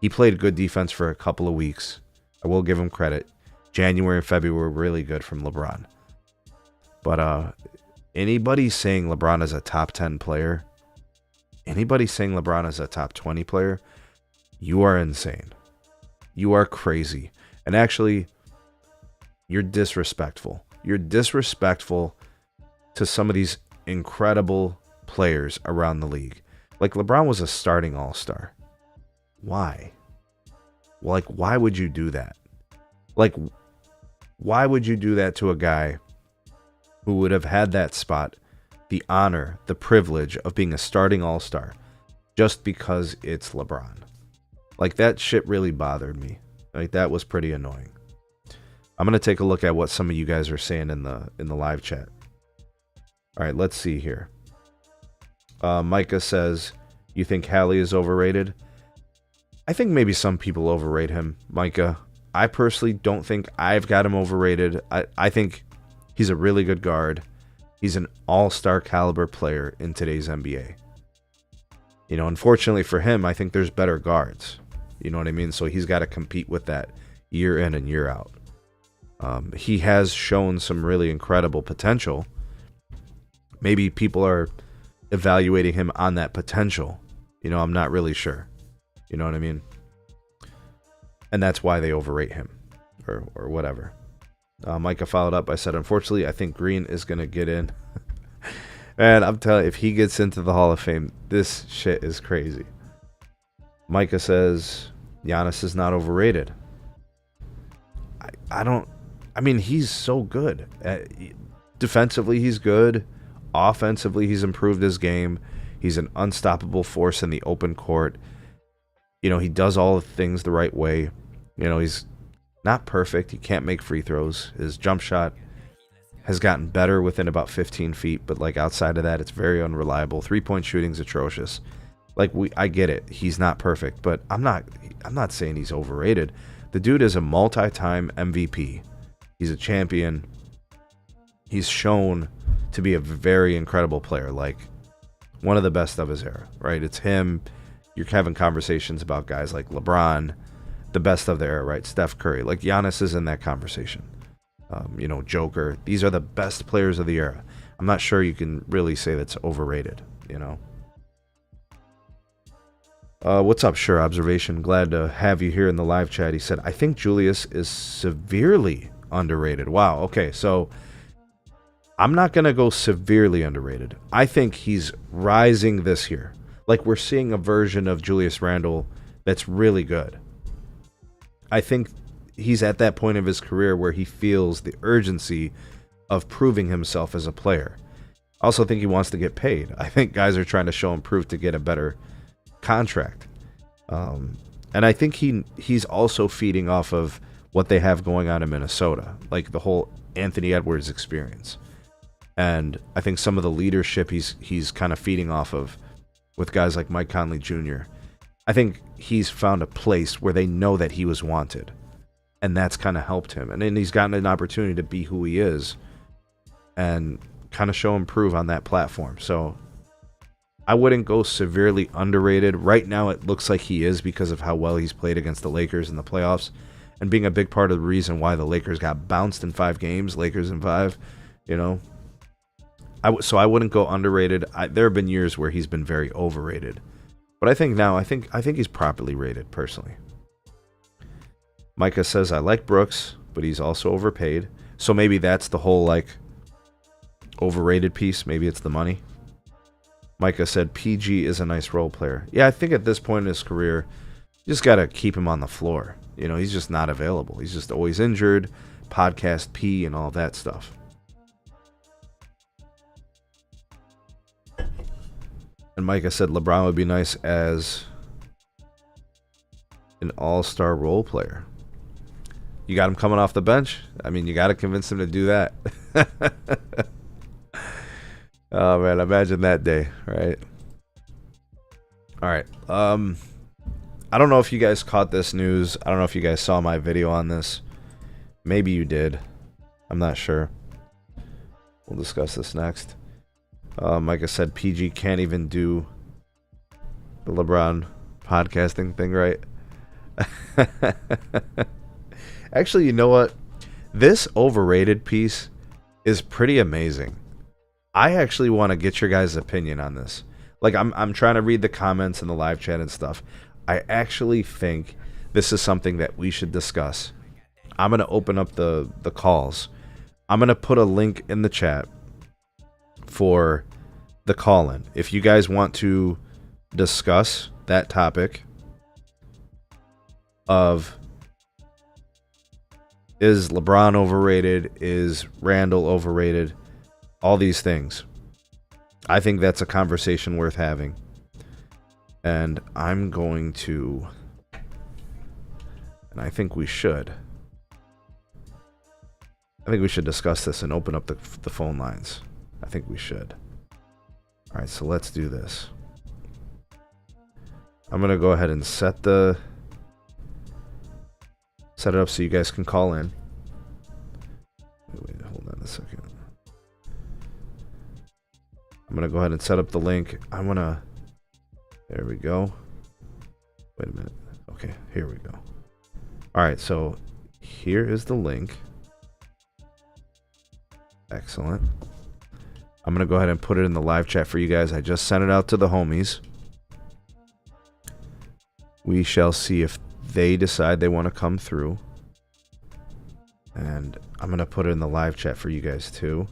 He played good defense for a couple of weeks. I will give him credit. January and February were really good from LeBron. But anybody saying LeBron is a top 10 player, anybody saying LeBron is a top 20 player, you are insane. You are crazy. And actually, you're disrespectful. You're disrespectful to some of these incredible players around the league. Like, LeBron was a starting all-star. Why? Like, why would you do that? Like, why would you do that to a guy who would have had that spot, the honor, the privilege of being a starting all-star, just because it's LeBron? Like, that shit really bothered me. Like, that was pretty annoying. I'm going to take a look at what some of you guys are saying in the live chat. All right, let's see here. Micah says, you think Hallie is overrated? I think maybe some people overrate him, Micah. I personally don't think I've got him overrated. I think he's a really good guard. He's an all-star caliber player in today's NBA. You know, unfortunately for him, I think there's better guards. You know what I mean? So he's got to compete with that year in and year out. He has shown some really incredible potential. Maybe people are evaluating him on that potential. You know, I'm not really sure. You know what I mean? And that's why they overrate him or whatever. Micah followed up. I said, unfortunately, I think Green is going to get in. Man, I'm telling you, if he gets into the Hall of Fame, this shit is crazy. Micah says, Giannis is not overrated. I mean, he's so good. Defensively, he's good. Offensively, he's improved his game. He's an unstoppable force in the open court. You know, he does all the things the right way. You know, he's not perfect. He can't make free throws. His jump shot has gotten better within about 15 feet, but like outside of that, it's very unreliable. 3-point shooting's atrocious. Like, I get it. He's not perfect, but I'm not saying he's overrated. The dude is a multi-time MVP. He's a champion. He's shown to be a very incredible player. Like, one of the best of his era, right? It's him. You're having conversations about guys like LeBron, the best of the era, right? Steph Curry. Like Giannis is in that conversation. Joker. These are the best players of the era. I'm not sure you can really say that's overrated, What's up, Sure Observation? Glad to have you here in the live chat. He said, I think Julius is severely underrated. Wow, okay, so I'm not going to go severely underrated. I think he's rising this year. Like, we're seeing a version of Julius Randle that's really good. I think he's at that point of his career where he feels the urgency of proving himself as a player. I also think he wants to get paid. I think guys are trying to show him proof to get a better contract. And I think he's also feeding off of what they have going on in Minnesota, like the whole Anthony Edwards experience. And I think some of the leadership he's kind of feeding off of with guys like Mike Conley Jr. I think he's found a place where they know that he was wanted. And that's kind of helped him. And then he's gotten an opportunity to be who he is and kind of show and prove on that platform. So I wouldn't go severely underrated. Right now it looks like he is because of how well he's played against the Lakers in the playoffs and being a big part of the reason why the Lakers got bounced in 5 games, Lakers in 5, So I wouldn't go underrated. There have been years where he's been very overrated. But I think now, I think he's properly rated, personally. Micah says, I like Brooks, but he's also overpaid. So maybe that's the whole, overrated piece. Maybe it's the money. Micah said, PG is a nice role player. Yeah, I think at this point in his career, you just got to keep him on the floor. He's just not available. He's just always injured, podcast P, and all that stuff. And Micah said LeBron would be nice as an all-star role player. You got him coming off the bench? I mean, you got to convince him to do that. Oh, man, imagine that day, right? All right. I don't know if you guys caught this news. I don't know if you guys saw my video on this. Maybe you did. I'm not sure. We'll discuss this next. Like I said, PG can't even do the LeBron podcasting thing right. Actually, you know what? This overrated piece is pretty amazing. I actually want to get your guys' opinion on this. I'm trying to read the comments in the live chat and stuff. I actually think this is something that we should discuss. I'm going to open up the calls. I'm going to put a link in the chat for the call-in. If you guys want to discuss that topic of is LeBron overrated, is Randall overrated, all these things, I think that's a conversation worth having. And I'm going to, and I think we should discuss this and open up the phone lines. I think we should. All right, so let's do this. I'm going to go ahead and set it up so you guys can call in. Wait, hold on a second. I'm going to go ahead and set up the link. There we go. Wait a minute. Okay, here we go. All right, so here is the link. Excellent. I'm going to go ahead and put it in the live chat for you guys. I just sent it out to the homies. We shall see if they decide they want to come through. And I'm going to put it in the live chat for you guys too.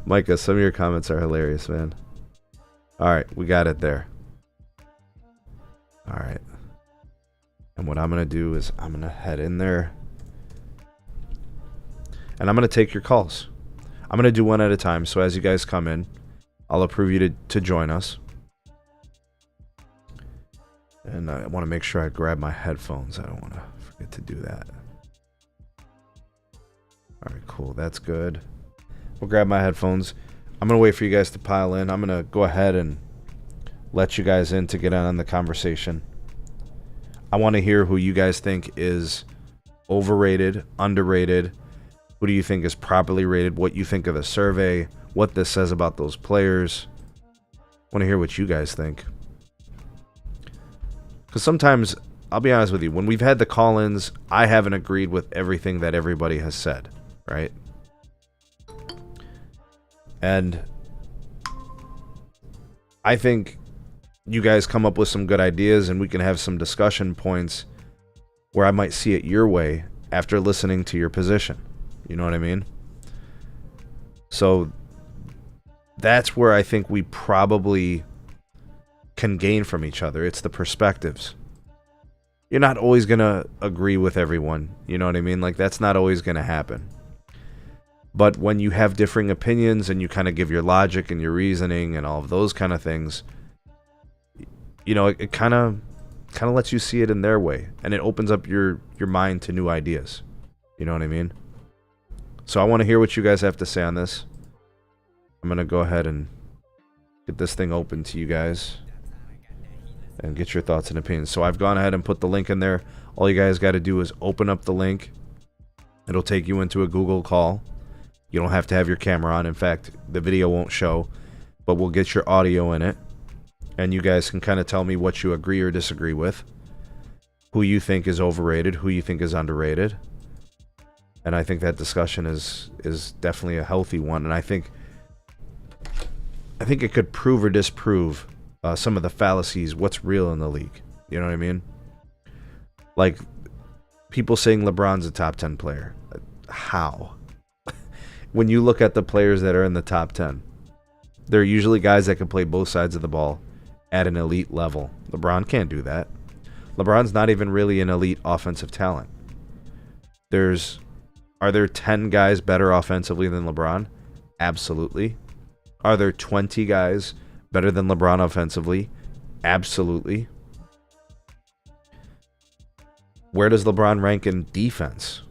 Micah, some of your comments are hilarious, man. All right, we got it there. All right. And what I'm going to do is I'm going to head in there. And I'm going to take your calls. I'm going to do one at a time. So as you guys come in, I'll approve you to join us. And I want to make sure I grab my headphones. I don't want to forget to do that. All right, cool. That's good. We'll grab my headphones. I'm going to wait for you guys to pile in. I'm going to go ahead and let you guys in to get on the conversation. I want to hear who you guys think is overrated, underrated. Who do you think is properly rated? What you think of the survey? What this says about those players? I want to hear what you guys think. Because sometimes, I'll be honest with you, when we've had the call-ins, I haven't agreed with everything that everybody has said, right? And I think you guys come up with some good ideas and we can have some discussion points where I might see it your way after listening to your position. You know what I mean? So that's where I think we probably can gain from each other. It's the perspectives. You're not always going to agree with everyone. You know what I mean? Like, that's not always going to happen. But when you have differing opinions and you kind of give your logic and your reasoning and all of those kind of things, you know, it kind of lets you see it in their way. And it opens up your mind to new ideas. You know what I mean? So I want to hear what you guys have to say on this. I'm going to go ahead and get this thing open to you guys and get your thoughts and opinions. So I've gone ahead and put the link in there. All you guys got to do is open up the link. It'll take you into a Google call. You don't have to have your camera on. In fact, the video won't show, but we'll get your audio in it. And you guys can kind of tell me what you agree or disagree with. Who you think is overrated, who you think is underrated. And I think that discussion is definitely a healthy one. And I think it could prove or disprove some of the fallacies, what's real in the league. You know what I mean? Like, people saying LeBron's a top 10 player. How? When you look at the players that are in the top 10, they're usually guys that can play both sides of the ball at an elite level. LeBron can't do that. LeBron's not even really an elite offensive talent. Are there 10 guys better offensively than LeBron? Absolutely. Are there 20 guys better than LeBron offensively? Absolutely. Where does LeBron rank in defense?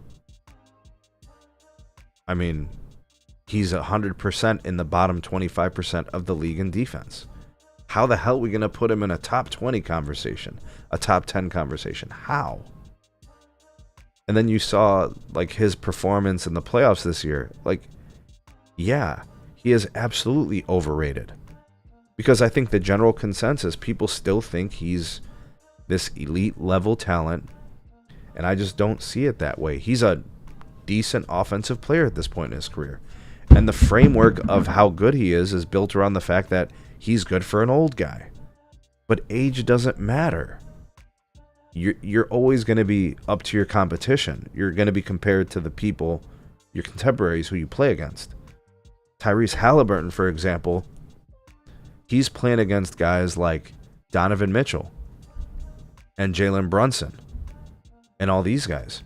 I mean, he's 100% in the bottom 25% of the league in defense. How the hell are we going to put him in a top 20 conversation? A top 10 conversation? How? And then you saw, like, his performance in the playoffs this year. Like, yeah, he is absolutely overrated. Because I think the general consensus, people still think he's this elite level talent. And I just don't see it that way. He's a decent offensive player at this point in his career. And the framework of how good he is built around the fact that he's good for an old guy. But age doesn't matter. You're always going to be up to your competition. You're going to be compared to the people, your contemporaries who you play against. Tyrese Halliburton, for example, he's playing against guys like Donovan Mitchell and Jalen Brunson and all these guys.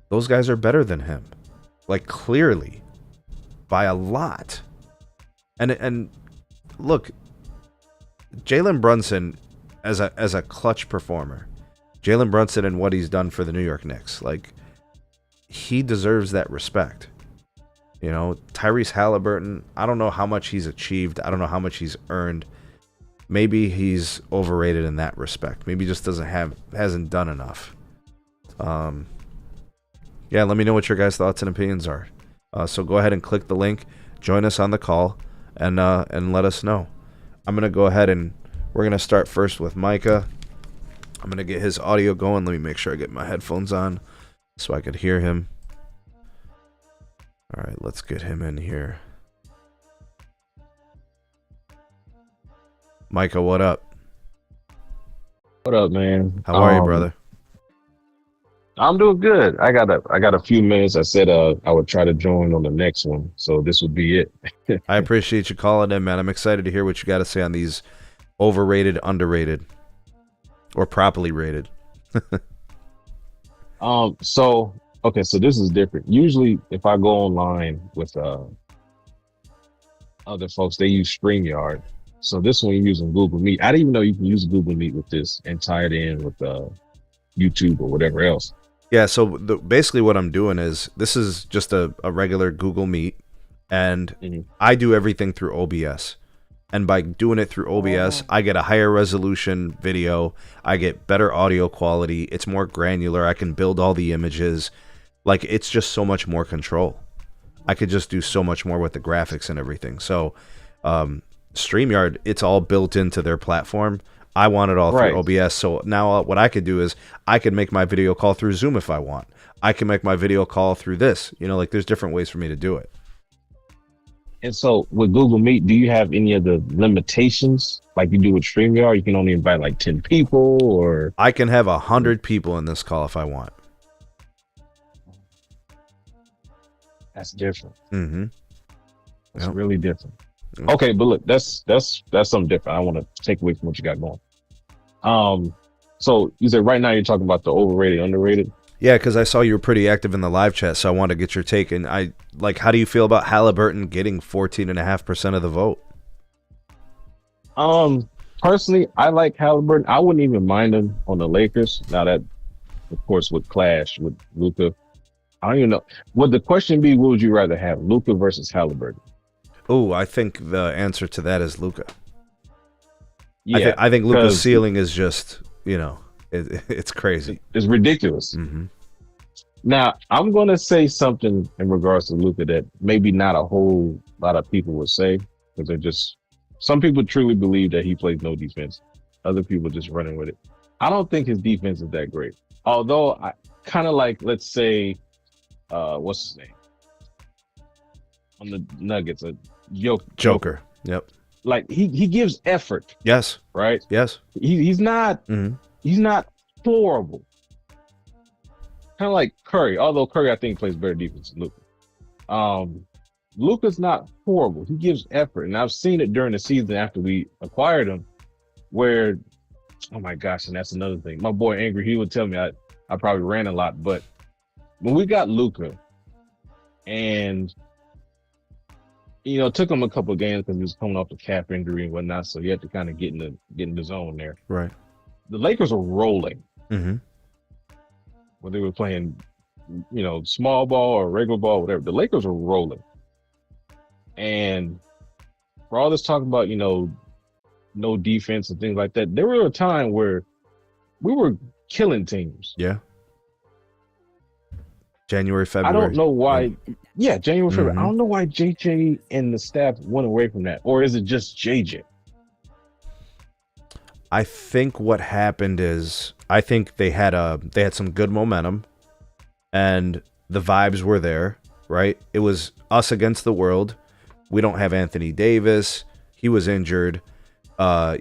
Those guys are better than him. Like, clearly. By a lot. And look, Jalen Brunson as a clutch performer, Jalen Brunson and what he's done for the New York Knicks, like, he deserves that respect. You know, Tyrese Halliburton, I don't know how much he's achieved. I don't know how much he's earned. Maybe he's overrated in that respect. Maybe he just hasn't done enough. Yeah, let me know what your guys' thoughts and opinions are. So go ahead and click the link, join us on the call, and let us know. I'm going to go ahead and we're going to start first with Micah. I'm going to get his audio going. Let me make sure I get my headphones on so I could hear him. All right, let's get him in here. Micah, what up? What up, man? How are you, brother? I'm doing good. I got a few minutes. I said I would try to join on the next one, so this would be it. I appreciate you calling in, man. I'm excited to hear what you got to say on these overrated, underrated, or properly rated. So this is different. Usually, if I go online with other folks, they use StreamYard. So this one, you're using Google Meet. I didn't even know you can use Google Meet with this and tie it in with YouTube or whatever else. Yeah, so basically what I'm doing is, this is just a regular Google Meet, and I do everything through OBS. And by doing it through OBS, I get a higher resolution video, I get better audio quality, it's more granular, I can build all the images. Like, it's just so much more control. I could just do so much more with the graphics and everything. So, StreamYard, it's all built into their platform. I want it all through OBS. So now what I could do is I could make my video call through Zoom if I want. I can make my video call through this. You know, like there's different ways for me to do it. And so with Google Meet, do you have any of the limitations like you do with StreamYard? You can only invite like 10 people, or I can have 100 people in this call if I want. that's different. Mm-hmm. That's Yep. really different. Yep. Okay, but look, that's something different. I want to take away from what you got going. So you said right now you're talking about the overrated, underrated. Yeah, because I saw you were pretty active in the live chat, so I wanted to get your take. And how do you feel about Halliburton getting 14.5% of the vote? Personally, I like Halliburton. I wouldn't even mind him on the Lakers. Now that, of course, would clash with Luka. I don't even know. Would the question be, what would you rather have, Luka versus Halliburton? Oh, I think the answer to that is Luka. Yeah, I think Luka's ceiling is just, it's crazy. It's ridiculous. Mm-hmm. Now, I'm going to say something in regards to Luka that maybe not a whole lot of people would say, because they're just, some people truly believe that he plays no defense. Other people just running with it. I don't think his defense is that great. Although I kind of like, let's say, what's his name? On the Nuggets, Joker. Yep. Like he gives effort. Yes. Right. Yes. He's not horrible. Kind of like Curry, although Curry I think plays better defense than Luka. Luka's not horrible. He gives effort, and I've seen it during the season after we acquired him, where, oh my gosh, and that's another thing. My boy Angry, he would tell me I probably ran a lot, but when we got Luka, and it took him a couple of games because he was coming off the calf injury and whatnot, so he had to kind of get in the zone there. Right. The Lakers were rolling. Mm-hmm. When they were playing, small ball or regular ball, whatever. The Lakers were rolling. And for all this talking about, no defense and things like that, there were a time where we were killing teams. Yeah. January, February. I don't know why. Yeah, January, February. Mm-hmm. I don't know why JJ and the staff went away from that. Or is it just JJ? I think what happened is I think they had some good momentum and the vibes were there, right? It was us against the world. We don't have Anthony Davis. He was injured. And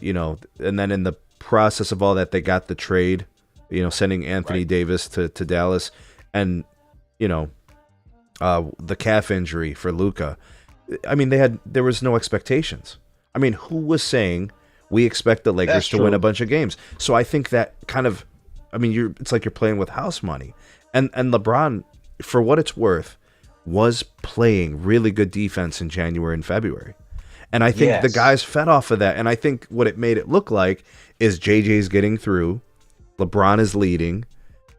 then in the process of all that, they got the trade, sending Anthony Davis to Dallas, and the calf injury for Luka. I mean, there was no expectations. I mean, who was saying we expect the Lakers to win a bunch of games? So I think that kind of, it's like you're playing with house money. And LeBron, for what it's worth, was playing really good defense in January and February. And I think the guys fed off of that. And I think what it made it look like is JJ's getting through, LeBron is leading,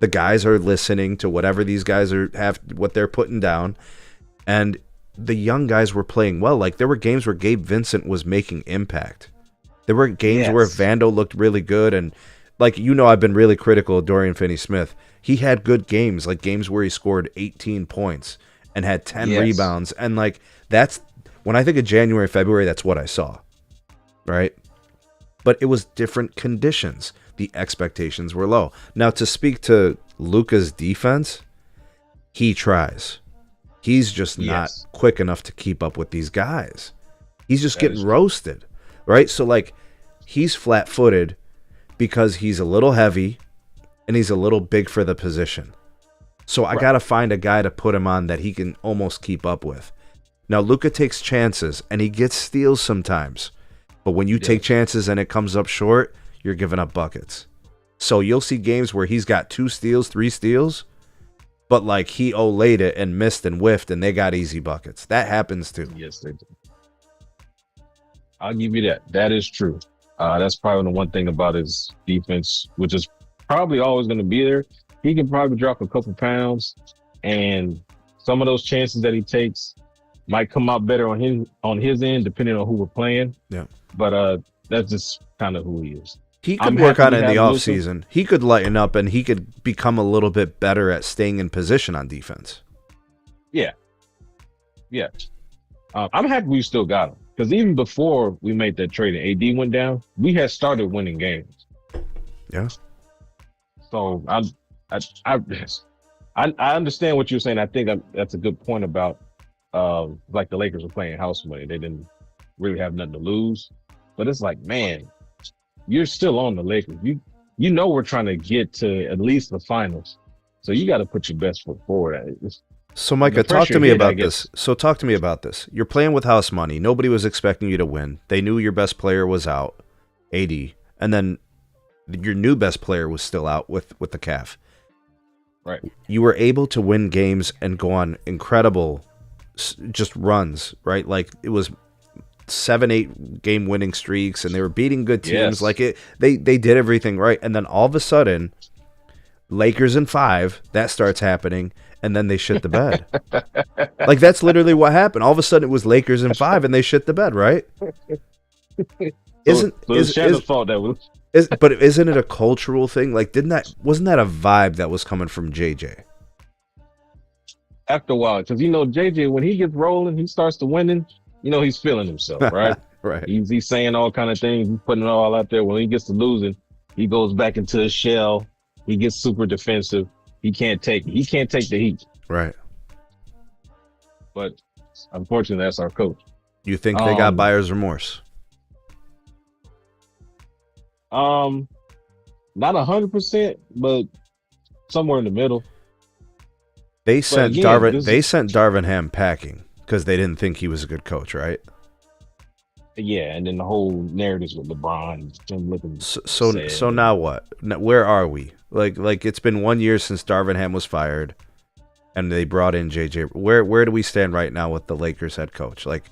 the guys are listening to whatever these guys what they're putting down, and the young guys were playing well. Like, there were games where Gabe Vincent was making impact. There were games where Vando looked really good, and I've been really critical of Dorian Finney-Smith. He had good games, like games where he scored 18 points and had 10 rebounds, and that's when I think of January, February, that's what I saw, right? But it was different conditions. The expectations were low. Now, to speak to Luka's defense, he tries. He's just not quick enough to keep up with these guys. He's just getting roasted, right? So, he's flat-footed because he's a little heavy and he's a little big for the position. So I got to find a guy to put him on that he can almost keep up with. Now, Luka takes chances and he gets steals sometimes. But when you take chances and it comes up short, you're giving up buckets. So you'll see games where he's got 2 steals, 3 steals, but he olayed it and missed and whiffed and they got easy buckets. That happens too. Yes, they do. I'll give you that. That is true. That's probably the one thing about his defense, which is probably always going to be there. He can probably drop a couple pounds, and some of those chances that he takes might come out better on his end, depending on who we're playing. Yeah. But that's just kind of who he is. He I'm could work happy on we it in the have Luka. offseason. He could lighten up and he could become a little bit better at staying in position on defense. Yeah. I'm happy we still got him because even before we made that trade and AD went down, we had started winning games. Yeah. So I understand what you're saying. I think that's a good point about like the Lakers were playing house money. They didn't really have nothing to lose, but it's like, man, you're still on the Lakers. You know we're trying to get to at least the finals, so you got to put your best foot forward. So, Micah, talk to me about this. So, talk to me about this. You're playing with house money. Nobody was expecting you to win. They knew your best player was out, AD, and then your new best player was still out with the calf. Right. You were able to win games and go on incredible just runs, right? Like it was 7-8 game winning streaks, and they were beating good teams. Yes. Like they did everything right, and then all of a sudden, Lakers in 5, that starts happening. And then they shit the bed. Like, that's literally what happened. All of a sudden, it was Lakers in 5, and they shit the bed, right? It's Shannon's fault that was. But isn't it a cultural thing? Like, wasn't that a vibe that was coming from JJ? After a while, because JJ, when he gets rolling, he starts to winning. He's feeling himself, right? Right. He's saying all kind of things. He's putting it all out there. When he gets to losing, he goes back into his shell. He gets super defensive. He can't take the heat. Right. But unfortunately, that's our coach. You think they got buyer's remorse? Not 100%, but somewhere in the middle. They sent again, Darvin Ham packing because they didn't think he was a good coach, right? Yeah, and then the whole narratives with LeBron, him looking so now what? Where are we? Like it's been 1 year since Darvin Ham was fired, and they brought in JJ. Where do we stand right now with the Lakers head coach? Like,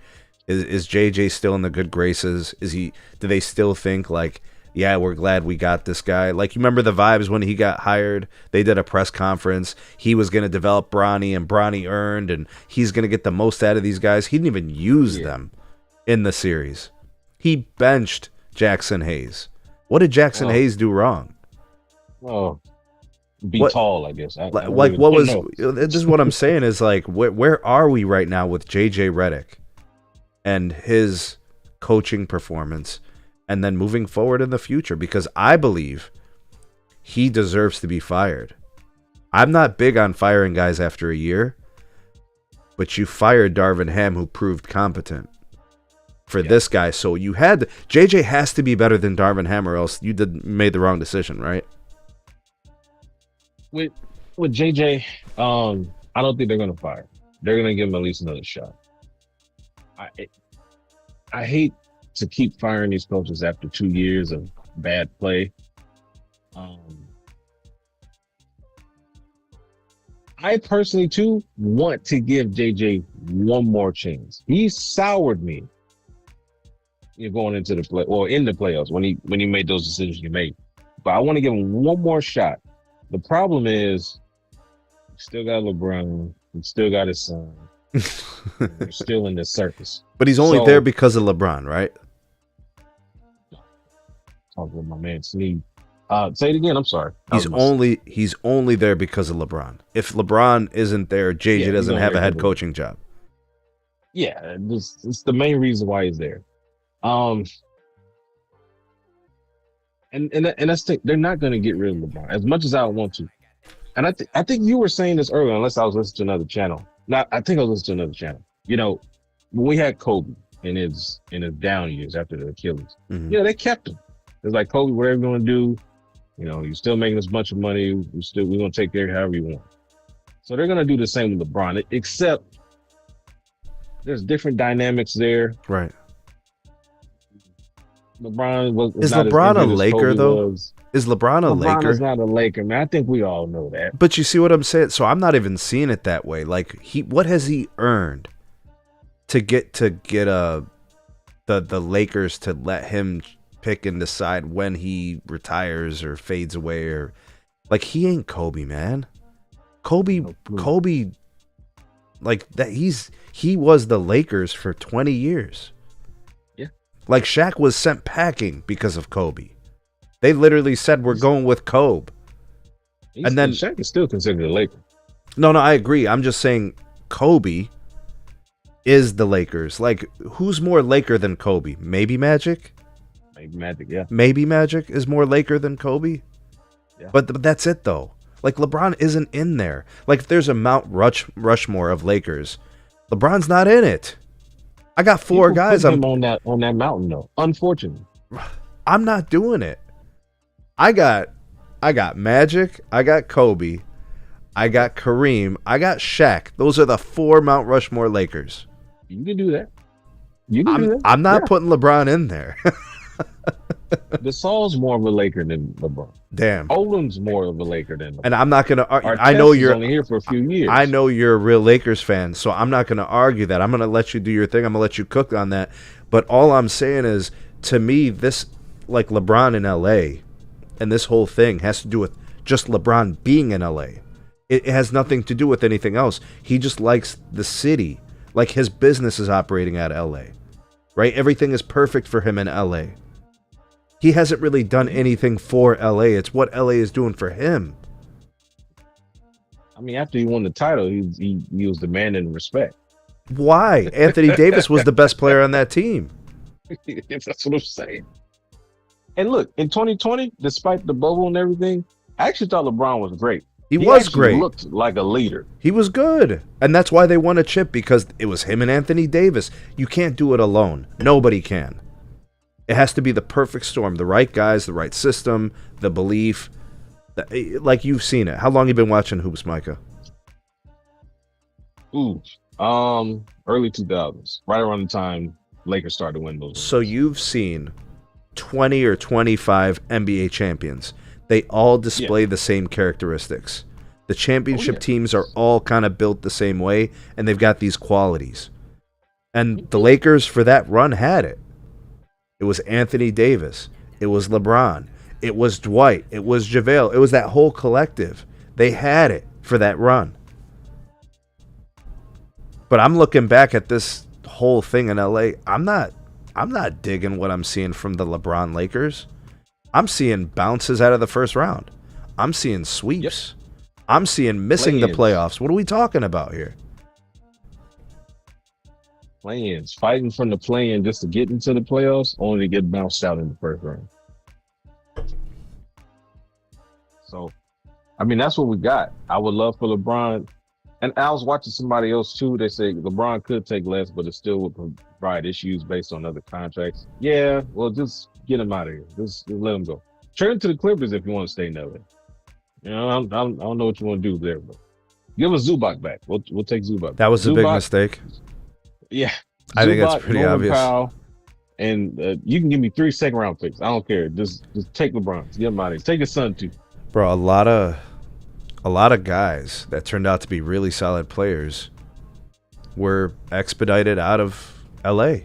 is JJ still in the good graces? Do they still think like, yeah, we're glad we got this guy? Like, you remember the vibes when he got hired? They did a press conference. He was going to develop Bronny, and Bronny earned, and he's going to get the most out of these guys. He didn't even use them in the series. He benched Jackson Hayes. What did Jackson Hayes do wrong? Oh, tall, I guess. This is what I'm saying is like, where are we right now with JJ Redick and his coaching performance, and then moving forward in the future? Because I believe he deserves to be fired. I'm not big on firing guys after a year, but you fired Darvin Ham, who proved competent for this guy. So JJ has to be better than Darvin Ham, or else you made the wrong decision, right? With JJ, I don't think they're going to fire. They're going to give him at least another shot. I hate to keep firing these coaches after 2 years of bad play. I personally too want to give JJ one more chance. He soured me. You're going into the in the playoffs when he made those decisions he made. But I want to give him one more shot. The problem is, he still got LeBron. He still got his son. We're still in this circus. But he's only there because of LeBron, right? Talk with my man Sneed. Say it again. I'm sorry. He's only there because of LeBron. If LeBron isn't there, JJ doesn't have a head coaching job. Yeah, it's the main reason why he's there. And that's the, they're not going to get rid of LeBron as much as I want to. And I think you were saying this earlier, unless I was listening to another channel. I think I was listening to another channel. When we had Kobe in his down years after the Achilles, they kept him. It's like, Kobe, whatever you want to do, you're still making us a bunch of money. We're going to take care of however you want. So they're going to do the same with LeBron, except there's different dynamics there. Right. Is LeBron a Laker though? Is LeBron a Laker? LeBron is not a Laker, man. I think we all know that. But you see what I'm saying? So I'm not even seeing it that way. Like, what has he earned to get the Lakers to let him pick and decide when he retires or fades away? Or like, he ain't Kobe, man. Kobe, like that. He was the Lakers for 20 years. Like, Shaq was sent packing because of Kobe. They literally said we're going with Kobe. And then Shaq is still considered a Laker. No, I agree. I'm just saying Kobe is the Lakers. Like, who's more Laker than Kobe? Maybe Magic? Maybe Magic, yeah. Maybe Magic is more Laker than Kobe? Yeah. But that's it, though. Like, LeBron isn't in there. Like, if there's a Mount Rushmore of Lakers, LeBron's not in it. I got four People guys. put him on that mountain, though. Unfortunately. I'm not doing it. I got Magic. I got Kobe. I got Kareem. I got Shaq. Those are the 4 Mount Rushmore Lakers. You can do that. You can do that. I'm not putting LeBron in there. Gasol's more of a Laker than LeBron. Damn. Odom's more of a Laker than LeBron. And I'm not going to argue. I Artest know is you're only here for a few years. I know you're a real Lakers fan, so I'm not going to argue that. I'm going to let you do your thing. I'm going to let you cook on that. But all I'm saying is, to me, this, like LeBron in LA, and this whole thing has to do with just LeBron being in LA. It has nothing to do with anything else. He just likes the city. Like, his business is operating out of LA. Right? Everything is perfect for him in LA. He hasn't really done anything for LA. It's what LA is doing for him. I mean, after he won the title, he was demanding respect. Why? Anthony Davis was the best player on that team. That's what I'm saying. And look, in 2020, despite the bubble and everything, I actually thought LeBron was great. He was actually great. Looked like a leader. He was good. And that's why they won a chip, because it was him and Anthony Davis. You can't do it alone. Nobody can. It has to be the perfect storm. The right guys, the right system, the belief. Like, you've seen it. How long have you been watching hoops, Micah? Ooh, early 2000s, right around the time Lakers started winning those. So you've seen 20 or 25 NBA champions. They all display the same characteristics. The championship teams are all kind of built the same way, and they've got these qualities. And the Lakers, for that run, had it. It was Anthony Davis. It was LeBron. It was Dwight. It was JaVale. It was that whole collective. They had it for that run. But I'm looking back at this whole thing in LA. I'm not digging what I'm seeing from the LeBron Lakers. I'm seeing bounces out of the first round. I'm seeing sweeps. Yep. I'm seeing missing the playoffs. What are we talking about here? Play-ins. Fighting from the play-in just to get into the playoffs, only to get bounced out in the first round. So, I mean, that's what we got. I would love for LeBron. And I was watching somebody else, too. They say LeBron could take less, but it still would provide issues based on other contracts. Yeah, well, just get him out of here. Just let him go. Trade him to the Clippers if you want to stay in LA. You know, I don't know what you want to do there, but give us Zubac back. We'll take Zubac. That was a big mistake. Yeah. I think that's pretty obvious. Powell, and you can give me 3 second-round picks. I don't care. Just take LeBron. Get him out of here. Take his son, too. Bro, a lot of guys that turned out to be really solid players were expedited out of LA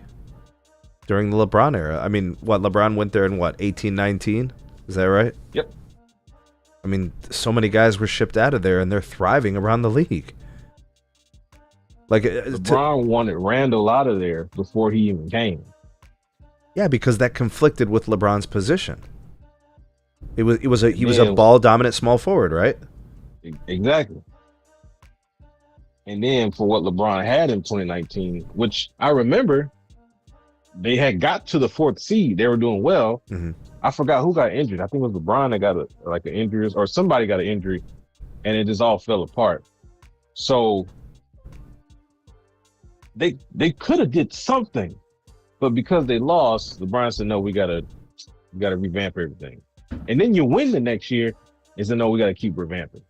during the LeBron era. I mean, LeBron went there in 18, 19? Is that right? Yep. I mean, so many guys were shipped out of there, and they're thriving around the league. Like, LeBron wanted Randall out of there before he even came. Yeah, because that conflicted with LeBron's position. He was a ball dominant small forward, right? Exactly. And then for what LeBron had in 2019, which I remember, they had got to the 4th seed. They were doing well. Mm-hmm. I forgot who got injured. I think it was LeBron that got an injury, or somebody got an injury, and it just all fell apart. So they could have did something, but because they lost, LeBron said, "No, we gotta revamp everything." And then you win the next year, and said, "No, we gotta keep revamping."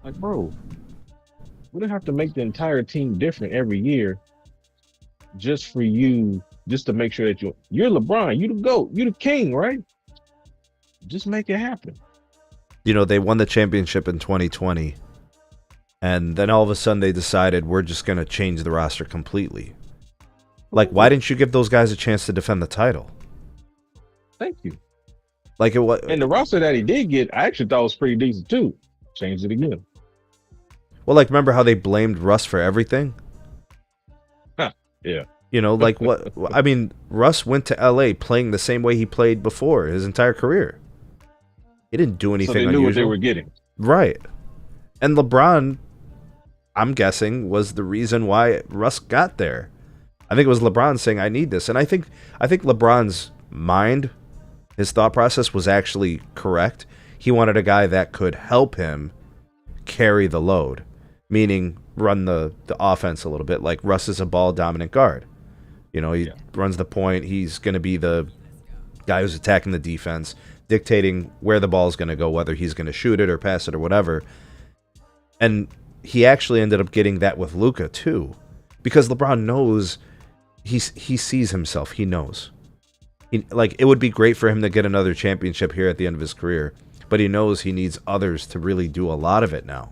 Like, bro, we don't have to make the entire team different every year just for you, just to make sure that you're LeBron, you the GOAT, you the king, right? Just make it happen. You know, they won the championship in 2020, and then all of a sudden they decided we're just going to change the roster completely. Like, why didn't you give those guys a chance to defend the title? Thank you. Like, it was, and the roster that he did get, I actually thought was pretty decent too. Changed it again. Well, like, remember how they blamed Russ for everything? Yeah. You know, like what? I mean, Russ went to LA playing the same way he played before his entire career. He didn't do anything So they knew unusual. what they were getting. Right. And LeBron, I'm guessing, was the reason why Russ got there. I think it was LeBron saying, I need this. And I think LeBron's mind, his thought process was actually correct. He wanted a guy that could help him carry the load, meaning run the offense a little bit. Like Russ is a ball dominant guard. You know, he runs the point. He's going to be the guy who's attacking the defense, dictating where the ball is going to go, whether he's going to shoot it or pass it or whatever. And he actually ended up getting that with Luka too, because LeBron knows he sees himself. He knows. Like, it would be great for him to get another championship here at the end of his career, but he knows he needs others to really do a lot of it now.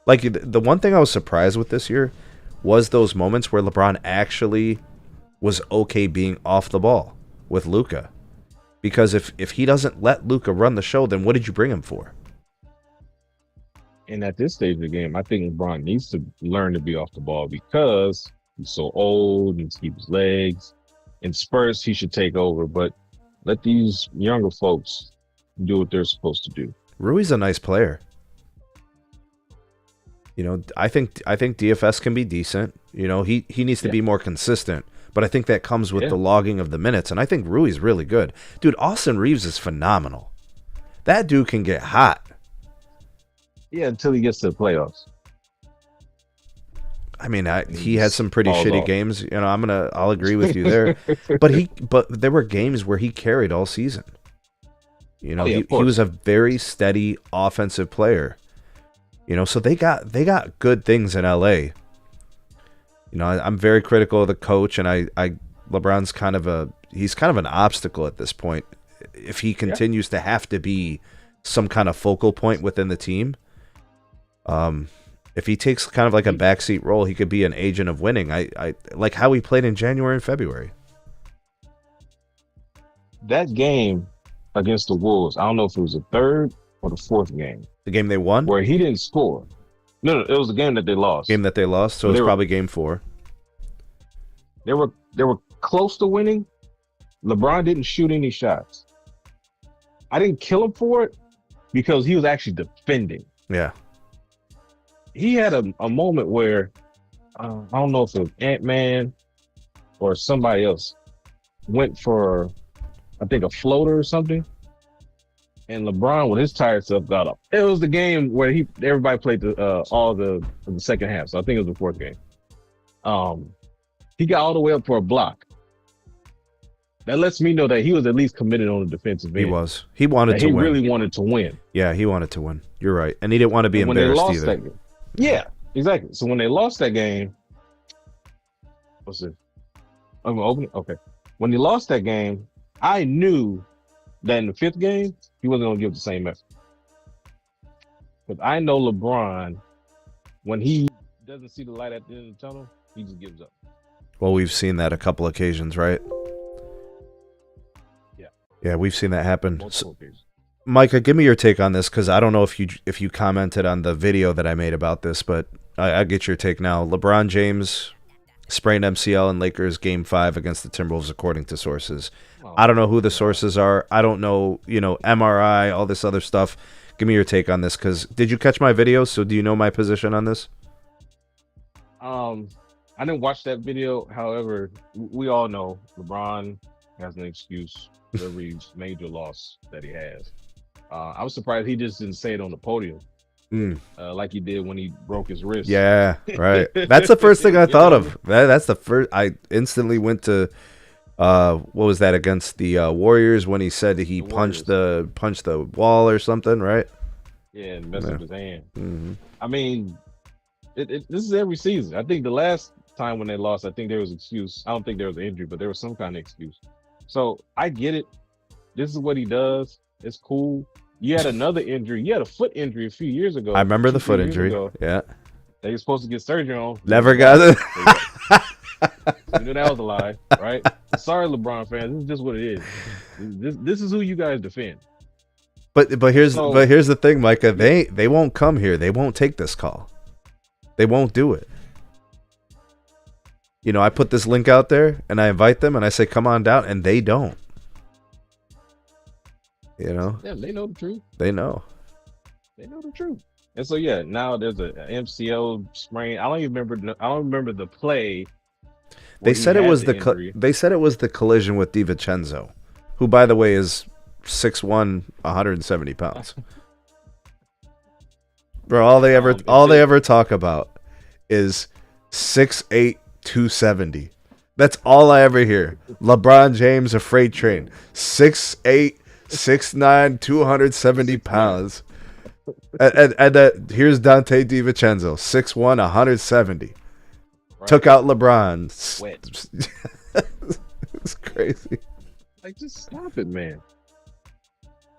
Like, the one thing I was surprised with this year was those moments where LeBron actually was okay being off the ball with Luka. Because if he doesn't let Luka run the show, then what did you bring him for? And at this stage of the game, I think LeBron needs to learn to be off the ball because he's so old, needs to keep his legs. In spurts, he should take over, but let these younger folks do what they're supposed to do. Rui's a nice player. You know, I think DFS can be decent. You know, he needs to be more consistent, but I think that comes with the logging of the minutes, and I think Rui's really good. Dude, Austin Reeves is phenomenal. That dude can get hot. Yeah, until he gets to the playoffs. I mean, he had some pretty shitty games. You know, I'll agree with you there. But there were games where he carried all season. You know, he was a very steady offensive player. You know, so they got good things in LA. You know, I'm very critical of the coach, and LeBron's kind of an obstacle at this point. If he continues to have to be some kind of focal point within the team, if he takes kind of like a backseat role, he could be an agent of winning. I like how he played in January and February. That game against the Wolves, I don't know if it was the third or the fourth game. The game they won? Where he didn't score. No, it was the game that they lost. Game that they lost, so it was probably game 4. They were close to winning. LeBron didn't shoot any shots. I didn't kill him for it because he was actually defending. Yeah. He had a moment where I don't know if it was Ant-Man or somebody else went for, I think, a floater or something. And LeBron, with his tired stuff, got up. It was the game where everybody played all the second half. So I think it was the fourth game. He got all the way up for a block. That lets me know that he was at least committed on the defensive end. He was. He wanted to win. He really wanted to win. Yeah, he wanted to win. You're right. And he didn't want to be embarrassed either. That game, yeah, exactly. So when they lost that game, what's it? I'm gonna open it. Okay. When they lost that game, I knew that in the fifth game, he wasn't going to give the same effort. But I know LeBron, when he doesn't see the light at the end of the tunnel, he just gives up. Well, we've seen that a couple occasions, right? Yeah. Yeah, we've seen that happen. So, Micah, give me your take on this, because I don't know if you commented on the video that I made about this, but I'll get your take now. LeBron James sprained MCL in Lakers Game 5 against the Timberwolves, according to sources. I don't know who the sources are. I don't know, MRI, all this other stuff. Give me your take on this, because did you catch my video? So do you know my position on this? I didn't watch that video. However, we all know LeBron has an excuse for every major loss that he has. I was surprised he just didn't say it on the podium. Like he did when he broke his wrist. Yeah, right. That's the first thing I thought of. That's the first. I instantly went to what was that against the Warriors when he said he punched the wall or something, right? Yeah, and messed up his hand. Mm-hmm. I mean, this is every season. I think the last time when they lost, I think there was an excuse. I don't think there was an injury, but there was some kind of excuse. So I get it. This is what he does. It's cool. You had another injury. You had a foot injury a few years ago. I remember the foot injury. Yeah. They were supposed to get surgery on. Never got it. You knew that was a lie, right? Sorry, LeBron fans. This is just what it is. This is who you guys defend. But here's the thing, Micah. They won't come here. They won't take this call. They won't do it. I put this link out there and I invite them and I say, come on down, and they don't. Yeah, they know the truth. They know. They know the truth. And so yeah, now there's a MCL sprain. I don't remember the play. They said it was the collision with DiVincenzo, who, by the way, is 6'1", 170 pounds. Bro, all they ever talk about is 6'8", 270. That's all I ever hear. LeBron James, a freight train, 6'8", 6'9", 270 pounds. And here's Dante DiVincenzo, 6'1", 170. Right. Took out LeBron. It's crazy. Like, just stop it, man.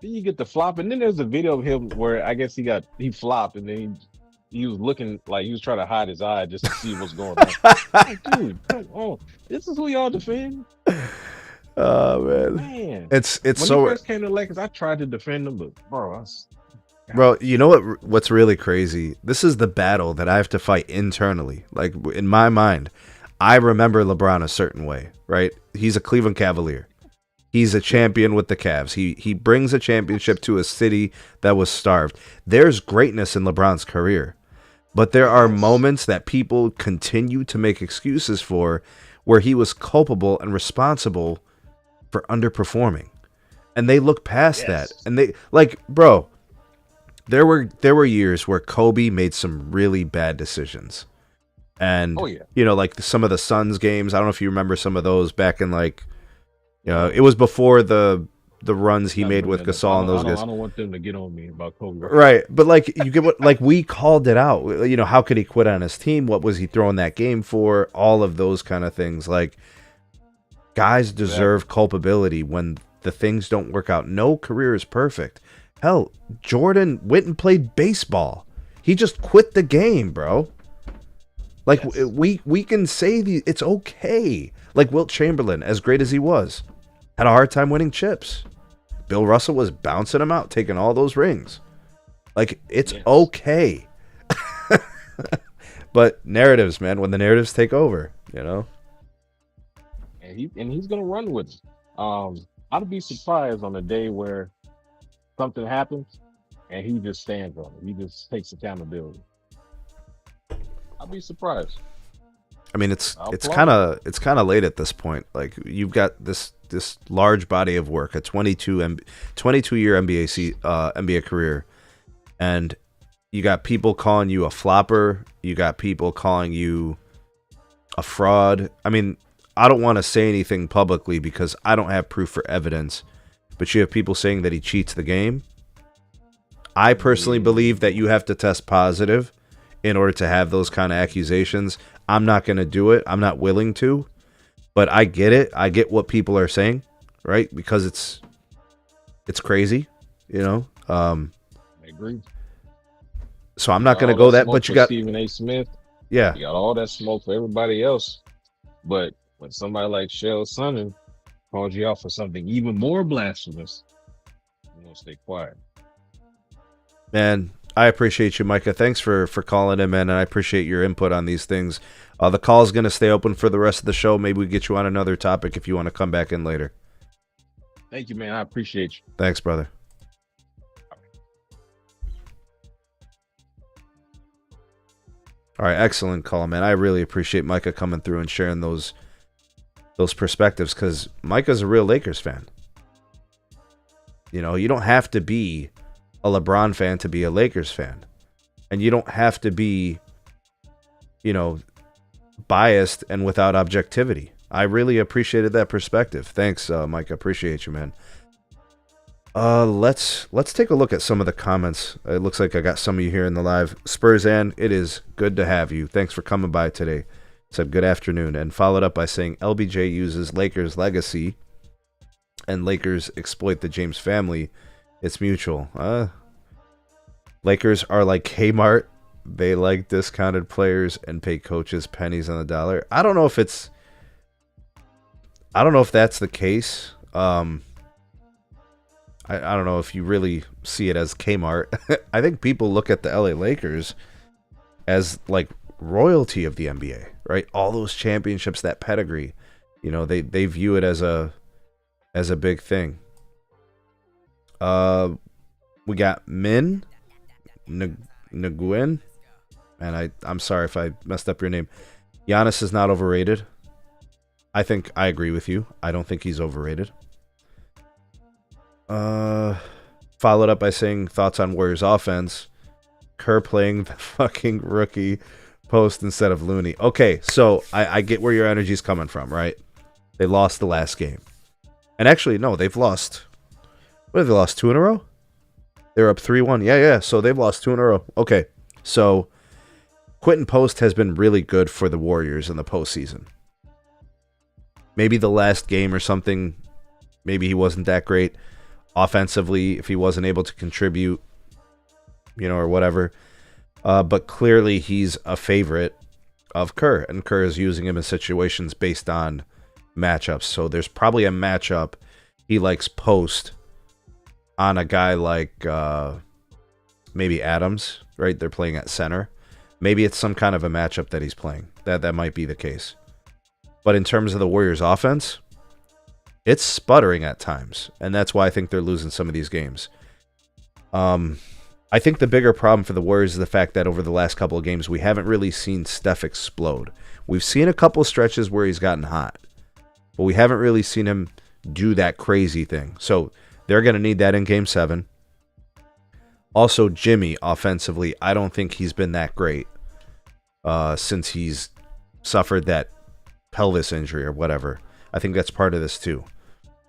Then you get the flop, and then there's a video of him where I guess he flopped, and then he was looking like he was trying to hide his eye just to see what's going on. Like, dude, come on. This is who y'all defend. Oh man. It's when so. When he first came to the Lakers, I tried to defend him, but bro, you know what's really crazy? This is the battle that I have to fight internally. Like, in my mind, I remember LeBron a certain way, right? He's a Cleveland Cavalier. He's a champion with the Cavs. He brings a championship to a city that was starved. There's greatness in LeBron's career, but there are moments that people continue to make excuses for where he was culpable and responsible for underperforming. And they look past that. And they, like, bro, there were years where Kobe made some really bad decisions. And, like some of the Suns games, I don't know if you remember some of those back in, like, it was before the runs he made with Gasol and those guys. I don't want them to get on me about Kobe. Right. But, like, you get what, like, we called it out. How could he quit on his team? What was he throwing that game for? All of those kind of things. Like, guys deserve culpability when the things don't work out. No career is perfect. Hell, Jordan went and played baseball. He just quit the game, bro. Like, we can say it's okay. Like Wilt Chamberlain, as great as he was, had a hard time winning chips. Bill Russell was bouncing him out, taking all those rings. Like, it's okay. But narratives, man, when the narratives take over, And he's gonna run with it. I'd be surprised on a day where something happens and he just stands on it. He just takes accountability. I'd be surprised. I mean, it's kind of late at this point. Like, you've got this large body of work, a 22-year NBA career, and you got people calling you a flopper. You got people calling you a fraud. I mean, I don't want to say anything publicly because I don't have proof or evidence, but you have people saying that he cheats the game. I personally believe that you have to test positive in order to have those kind of accusations. I'm not going to do it. I'm not willing to, but I get it. I get what people are saying, right? Because it's crazy, I agree. So I'm not going to go that, but you got Stephen A. Smith. Yeah. You got all that smoke for everybody else. But when somebody like Shell Sonnen calls you out for something even more blasphemous, you want to stay quiet. Man, I appreciate you, Micah. Thanks for calling in, man, and I appreciate your input on these things. The call is going to stay open for the rest of the show. Maybe we get you on another topic if you want to come back in later. Thank you, man. I appreciate you. Thanks, brother. All right, excellent call, man. I really appreciate Micah coming through and sharing those perspectives, because Micah's a real Lakers fan. You don't have to be a LeBron fan to be a Lakers fan. And you don't have to be, biased and without objectivity. I really appreciated that perspective. Thanks, Mike. I appreciate you, man. Let's take a look at some of the comments. It looks like I got some of you here in the live. Spurzan, it is good to have you. Thanks for coming by today. Said good afternoon, and followed up by saying LBJ uses Lakers legacy and Lakers exploit the James family. It's mutual. Lakers are like Kmart. They like discounted players and pay coaches pennies on the dollar. I don't know if that's the case. I don't know if you really see it as Kmart. I think people look at the LA Lakers as like royalty of the NBA, right? All those championships, that pedigree, you know, they view it as a big thing. We got Min Nguyen, and I'm sorry if I messed up your name. Giannis is not overrated. I think I agree with you. I don't think he's overrated. Followed up by saying thoughts on Warriors offense. Kerr playing the fucking rookie post instead of Looney. Okay, so I get where your energy's coming from, right? They lost the last game. And actually, no, they've lost. What have they lost? 2 in a row? They're up 3-1. Yeah. So they've lost 2 in a row. Okay, so Quentin Post has been really good for the Warriors in the postseason. Maybe the last game or something, maybe he wasn't that great offensively if he wasn't able to contribute, you know, or whatever. But clearly he's a favorite of Kerr, and Kerr is using him in situations based on matchups. So there's probably a matchup he likes Post on a guy like maybe Adams, right? They're playing at center. Maybe it's some kind of a matchup that he's playing. That might be the case. But in terms of the Warriors' offense, it's sputtering at times, and that's why I think they're losing some of these games. I think the bigger problem for the Warriors is the fact that over the last couple of games, we haven't really seen Steph explode. We've seen a couple of stretches where he's gotten hot, but we haven't really seen him do that crazy thing. So they're going to need that in Game 7. Also, Jimmy, offensively, I don't think he's been that great since he's suffered that pelvis injury or whatever. I think that's part of this too.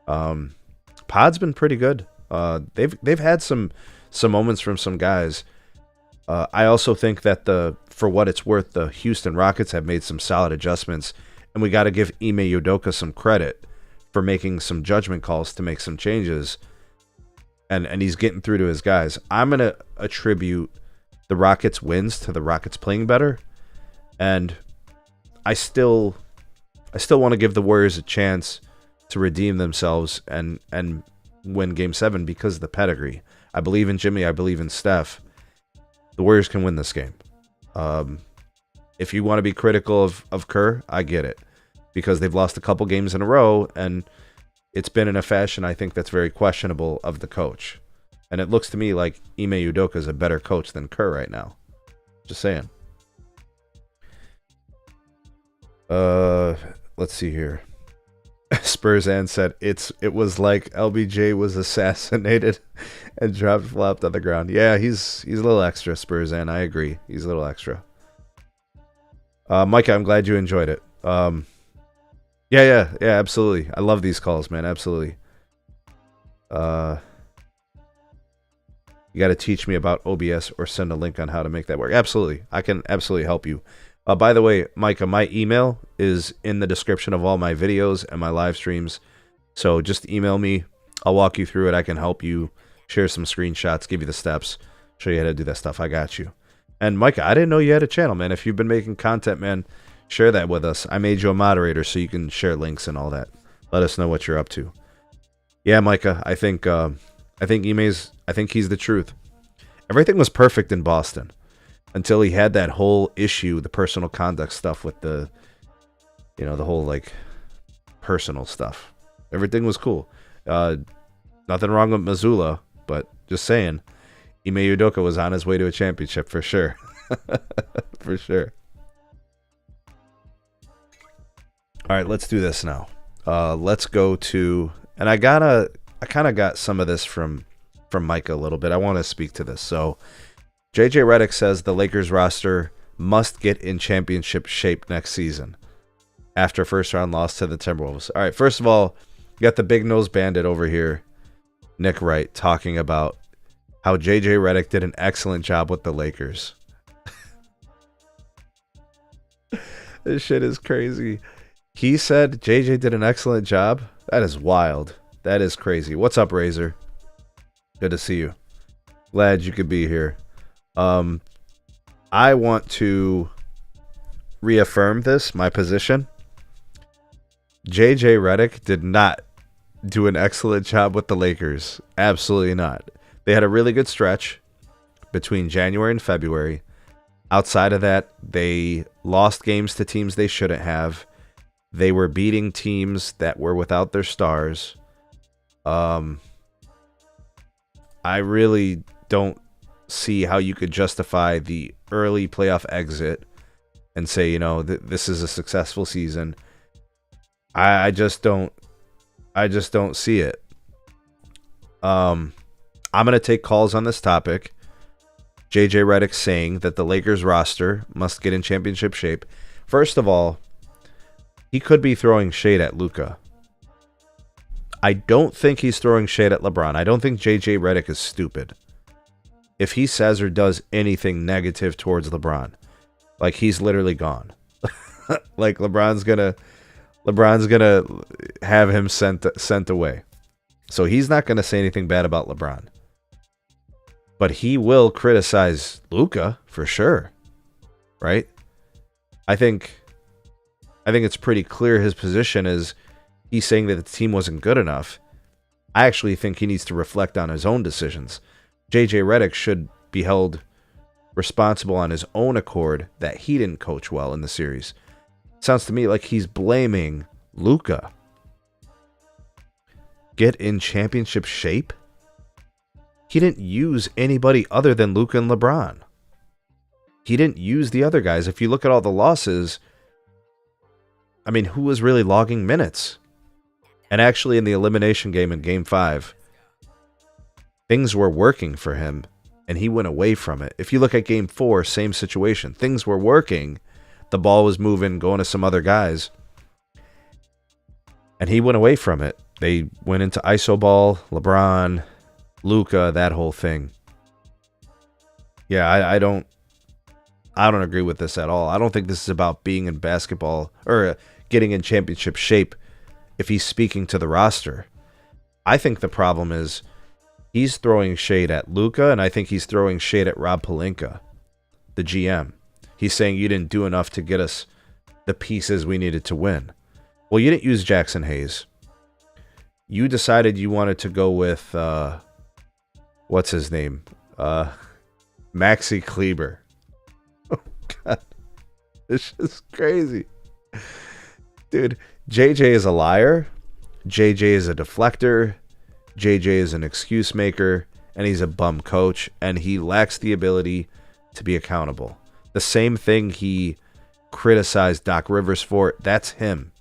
Pod's been pretty good. They've had some moments from some guys. I also think that for what it's worth, the Houston Rockets have made some solid adjustments, and we got to give Ime Udoka some credit for making some judgment calls to make some changes, and he's getting through to his guys. I'm going to attribute the Rockets' wins to the Rockets playing better, and I still want to give the Warriors a chance to redeem themselves and win Game 7 because of the pedigree. I believe in Jimmy. I believe in Steph. The Warriors can win this game. If you want to be critical of Kerr, I get it, because they've lost a couple games in a row, and it's been in a fashion I think that's very questionable of the coach. And it looks to me like Ime Udoka is a better coach than Kerr right now. Just saying. Let's see here. Spurzan said it was like LBJ was assassinated and flopped on the ground. Yeah, he's a little extra, Spurzan. I agree. He's a little extra. Micah, I'm glad you enjoyed it. Yeah, absolutely. I love these calls, man. Absolutely. You got to teach me about OBS or send a link on how to make that work. Absolutely. I can absolutely help you. By the way, Micah, my email is in the description of all my videos and my live streams. So just email me. I'll walk you through it. I can help you share some screenshots, give you the steps, show you how to do that stuff. I got you. And Micah, I didn't know you had a channel, man. If you've been making content, man, share that with us. I made you a moderator so you can share links and all that. Let us know what you're up to. Yeah, Micah, I think he's the truth. Everything was perfect in Boston until he had that whole issue, the personal conduct stuff with the whole like personal stuff. Everything was cool. Nothing wrong with Missoula, but just saying, Ime Udoka was on his way to a championship for sure. For sure. All right, let's do this now. Let's go to, and I kind of got some of this from Micah a little bit. I want to speak to this. So JJ Redick says the Lakers roster must get in championship shape next season after first round loss to the Timberwolves. All right, first of all, you got the big nose bandit over here, Nick Wright, talking about how JJ Redick did an excellent job with the Lakers. This shit is crazy. He said JJ did an excellent job? That is wild. That is crazy. What's up, Razor? Good to see you. Glad you could be here. I want to reaffirm my position. JJ Redick did not do an excellent job with the Lakers. Absolutely not. They had a really good stretch between January and February. Outside of that, they lost games to teams they shouldn't have. They were beating teams that were without their stars. I really don't see how you could justify the early playoff exit and say, this is a successful season. I just don't see it. I'm going to take calls on this topic. JJ Redick saying that the Lakers roster must get in championship shape. First of all, he could be throwing shade at Luka. I don't think he's throwing shade at LeBron. I don't think JJ Redick is stupid. If he says or does anything negative towards LeBron, like, he's literally gone. Like, LeBron's gonna have him sent away. So he's not gonna say anything bad about LeBron. But he will criticize Luka for sure. Right? I think it's pretty clear his position is he's saying that the team wasn't good enough. I actually think he needs to reflect on his own decisions. JJ Redick should be held responsible on his own accord that he didn't coach well in the series. Sounds to me like he's blaming Luka. Get in championship shape? He didn't use anybody other than Luka and LeBron. He didn't use the other guys. If you look at all the losses, I mean, who was really logging minutes? And actually in the elimination game in Game 5, things were working for him, and he went away from it. If you look at Game 4, same situation. Things were working. The ball was moving, going to some other guys. And he went away from it. They went into iso ball, LeBron, Luka, that whole thing. Yeah, I don't agree with this at all. I don't think this is about being in basketball or getting in championship shape if he's speaking to the roster. I think the problem is he's throwing shade at Luka, and I think he's throwing shade at Rob Pelinka, the GM. He's saying you didn't do enough to get us the pieces we needed to win. Well, you didn't use Jackson Hayes. You decided you wanted to go with, what's his name? Maxi Kleber. Oh, God. It's just crazy. Dude, JJ is a liar. JJ is a deflector. JJ is an excuse maker. And he's a bum coach. And he lacks the ability to be accountable. The same thing he criticized Doc Rivers for, that's him.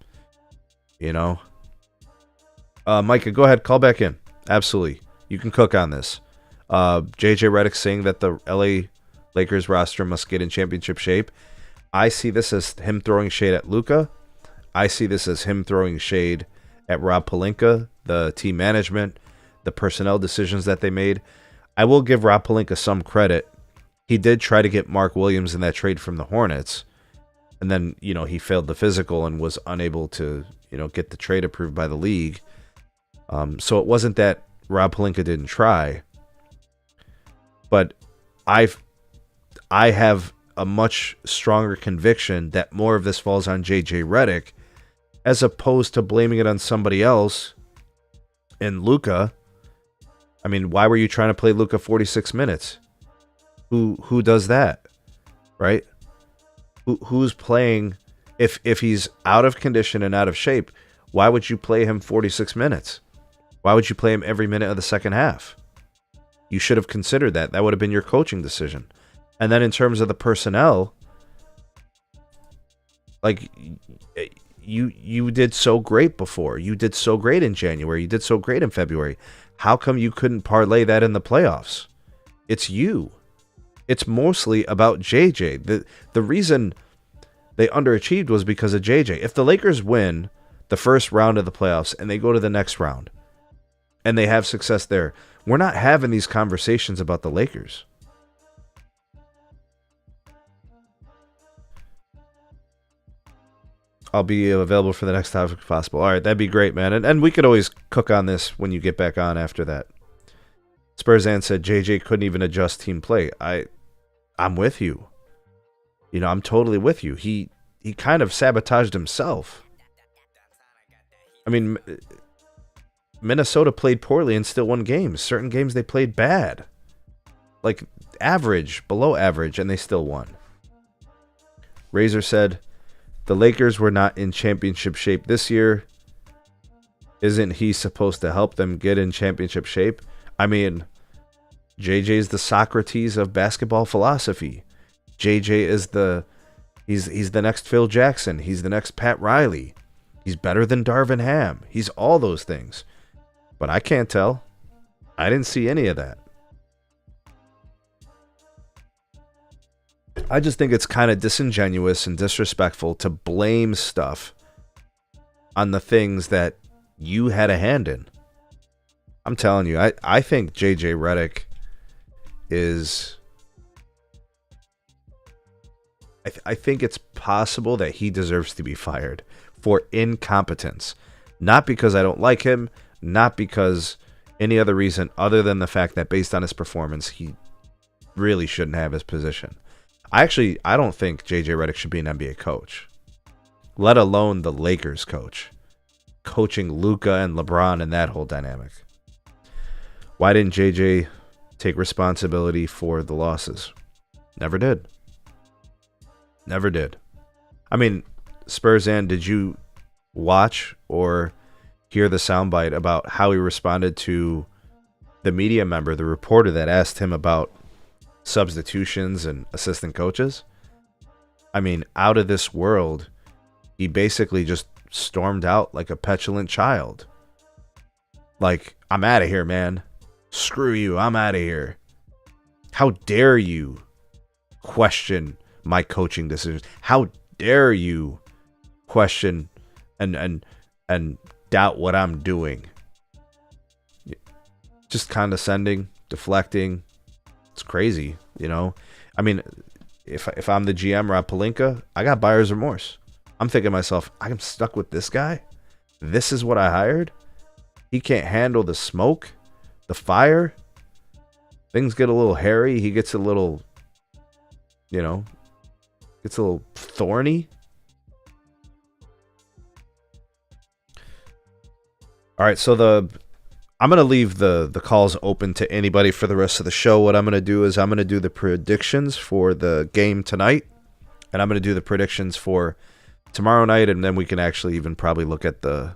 You know? Micah, go ahead. Call back in. Absolutely. You can cook on this. JJ Redick saying that the LA Lakers roster must get in championship shape. I see this as him throwing shade at Luka. I see this as him throwing shade at Rob Pelinka, the team management, the personnel decisions that they made. I will give Rob Pelinka some credit. He did try to get Mark Williams in that trade from the Hornets. And then, he failed the physical and was unable to, get the trade approved by the league. So it wasn't that Rob Pelinka didn't try. But I have a much stronger conviction that more of this falls on JJ Redick as opposed to blaming it on somebody else. And Luka, I mean, why were you trying to play Luka 46 minutes? Who does that? Right? Who's playing if he's out of condition and out of shape, why would you play him 46 minutes? Why would you play him every minute of the second half? You should have considered that. That would have been your coaching decision. And then in terms of the personnel, like, you did so great before. You did so great in January. You did so great in February. How come you couldn't parlay that in the playoffs? It's you. It's mostly about JJ. The reason they underachieved was because of JJ. If the Lakers win the first round of the playoffs and they go to the next round and they have success there, we're not having these conversations about the Lakers. I'll be available for the next topic if possible. All right, that'd be great, man. And we could always cook on this when you get back on after that. Spurzan said JJ couldn't even adjust team play. I'm with you. I'm totally with you. He kind of sabotaged himself. I mean, Minnesota played poorly and still won games. Certain games they played bad. Like average, below average, and they still won. Razor said, the Lakers were not in championship shape this year. Isn't he supposed to help them get in championship shape? I mean, JJ's the Socrates of basketball philosophy. JJ is he's the next Phil Jackson. He's the next Pat Riley. He's better than Darvin Ham. He's all those things. But I can't tell. I didn't see any of that. I just think it's kind of disingenuous and disrespectful to blame stuff on the things that you had a hand in. I'm telling you, I think JJ Redick is... I think it's possible that he deserves to be fired for incompetence. Not because I don't like him, not because any other reason other than the fact that based on his performance, he really shouldn't have his position. I don't think JJ Redick should be an NBA coach, let alone the Lakers coach, coaching Luka and LeBron and that whole dynamic. Why didn't JJ take responsibility for the losses? Never did. Never did. I mean, Spurzan, did you watch or hear the soundbite about how he responded to the media member, the reporter that asked him about substitutions and assistant coaches? I mean, out of this world. He basically just stormed out like a petulant child. Like, I'm out of here, man. Screw you, I'm out of here. How dare you question my coaching decisions? How dare you question and doubt what I'm doing? Just condescending, deflecting. It's crazy, you know. I mean, if I'm the GM, Rob Pelinka, I got buyer's remorse. I'm thinking to myself, I'm stuck with this guy. This is what I hired. He can't handle the smoke, the fire. Things get a little hairy. He gets a little, you know, gets a little thorny. All right, so I'm going to leave the calls open to anybody for the rest of the show. What I'm going to do is I'm going to do the predictions for the game tonight, and I'm going to do the predictions for tomorrow night, and then we can actually even probably look at the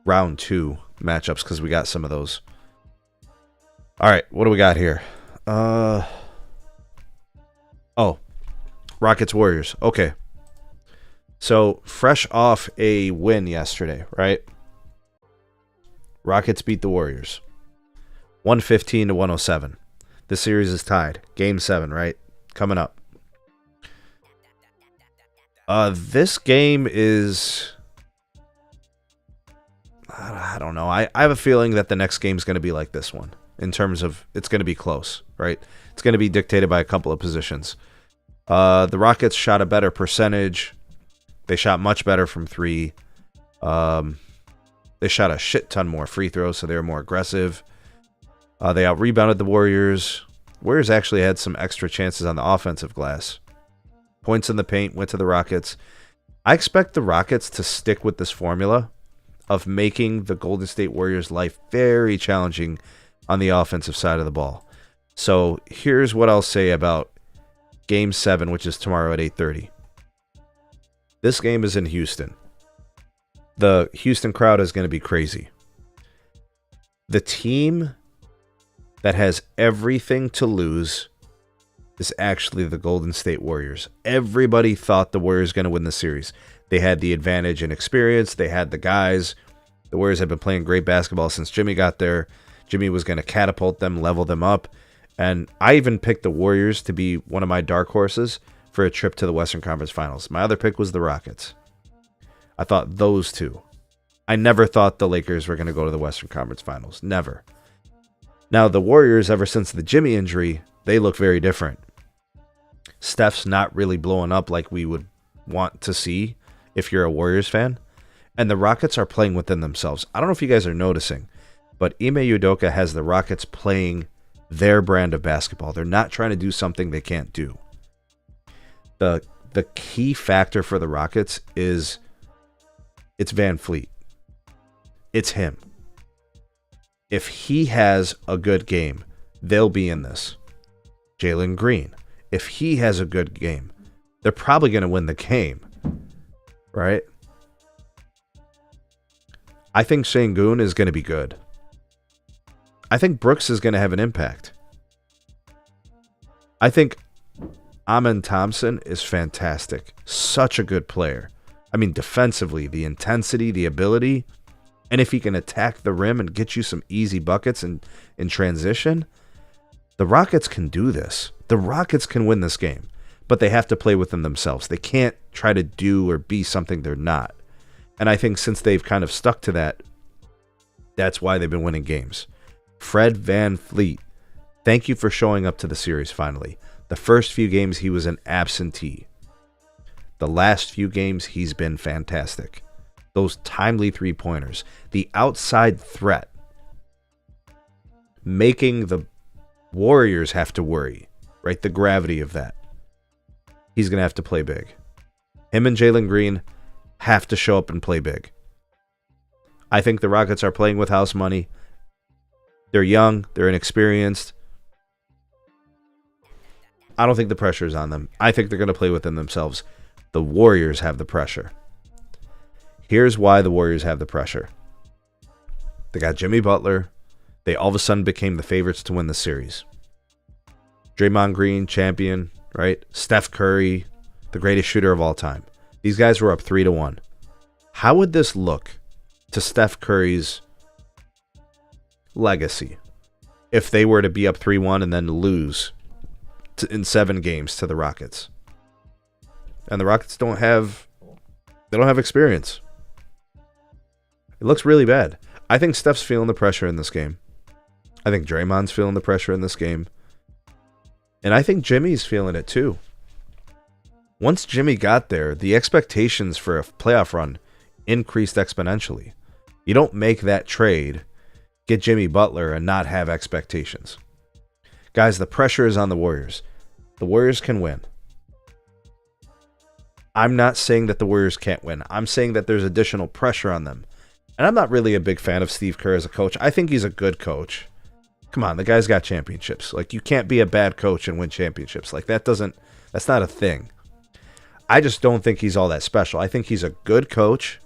round 2 matchups because we got some of those. All right, what do we got here? Rockets Warriors. Okay. So, fresh off a win yesterday, right? Rockets beat the Warriors 115-107. This series is tied. Game 7, right? Coming up. This game is... I don't know. I have a feeling that the next game is going to be like this one. In terms of, it's going to be close, right? It's going to be dictated by a couple of positions. The Rockets shot a better percentage. They shot much better from 3. They shot a shit ton more free throws, so they were more aggressive. They out-rebounded the Warriors. Warriors actually had some extra chances on the offensive glass. Points in the paint went to the Rockets. I expect the Rockets to stick with this formula of making the Golden State Warriors' life very challenging on the offensive side of the ball. So here's what I'll say about Game 7, which is tomorrow at 8:30. This game is in Houston. The Houston crowd is going to be crazy. The team that has everything to lose is actually the Golden State Warriors. Everybody thought the Warriors were going to win the series. They had the advantage in experience. They had the guys. The Warriors have been playing great basketball since Jimmy got there. Jimmy was going to catapult them, level them up. And I even picked the Warriors to be one of my dark horses for a trip to the Western Conference Finals. My other pick was the Rockets. I thought those two. I never thought the Lakers were going to go to the Western Conference Finals. Never. Now, the Warriors, ever since the Jimmy injury, they look very different. Steph's not really blowing up like we would want to see if you're a Warriors fan. And the Rockets are playing within themselves. I don't know if you guys are noticing, but Ime Udoka has the Rockets playing their brand of basketball. They're not trying to do something they can't do. The key factor for the Rockets is it's Van Fleet. It's him. If he has a good game, they'll be in this. Jalen Green. If he has a good game, they're probably going to win the game, right? I think Şengün is going to be good. I think Brooks is going to have an impact. I think Amen Thompson is fantastic. Such a good player. I mean, defensively, the intensity, the ability, and if he can attack the rim and get you some easy buckets in transition, the Rockets can do this. The Rockets can win this game, but they have to play within themselves. They can't try to do or be something they're not. And I think since they've kind of stuck to that, that's why they've been winning games. Fred VanVleet, thank you for showing up to the series finally. The first few games, he was an absentee. The last few games, he's been fantastic. Those timely three-pointers. The outside threat. Making the Warriors have to worry. Right? The gravity of that. He's going to have to play big. Him and Jalen Green have to show up and play big. I think the Rockets are playing with house money. They're young. They're inexperienced. I don't think the pressure is on them. I think they're going to play within themselves. The Warriors have the pressure. Here's why the Warriors have the pressure. They got Jimmy Butler. They all of a sudden became the favorites to win the series. Draymond Green, champion, right? Steph Curry, the greatest shooter of all time. These guys were up 3-1. How would this look to Steph Curry's legacy if they were to be up 3-1 and then lose in 7 games to the Rockets? And the Rockets don't have experience. It looks really bad. I think Steph's feeling the pressure in this game. I think Draymond's feeling the pressure in this game. And I think Jimmy's feeling it too. Once Jimmy got there, the expectations for a playoff run increased exponentially. You don't make that trade, get Jimmy Butler, and not have expectations. Guys, the pressure is on the Warriors. The Warriors can win. I'm not saying that the Warriors can't win. I'm saying that there's additional pressure on them. And I'm not really a big fan of Steve Kerr as a coach. I think he's a good coach. Come on, the guy's got championships. Like, you can't be a bad coach and win championships. Like, that's not a thing. I just don't think he's all that special. I think he's a good coach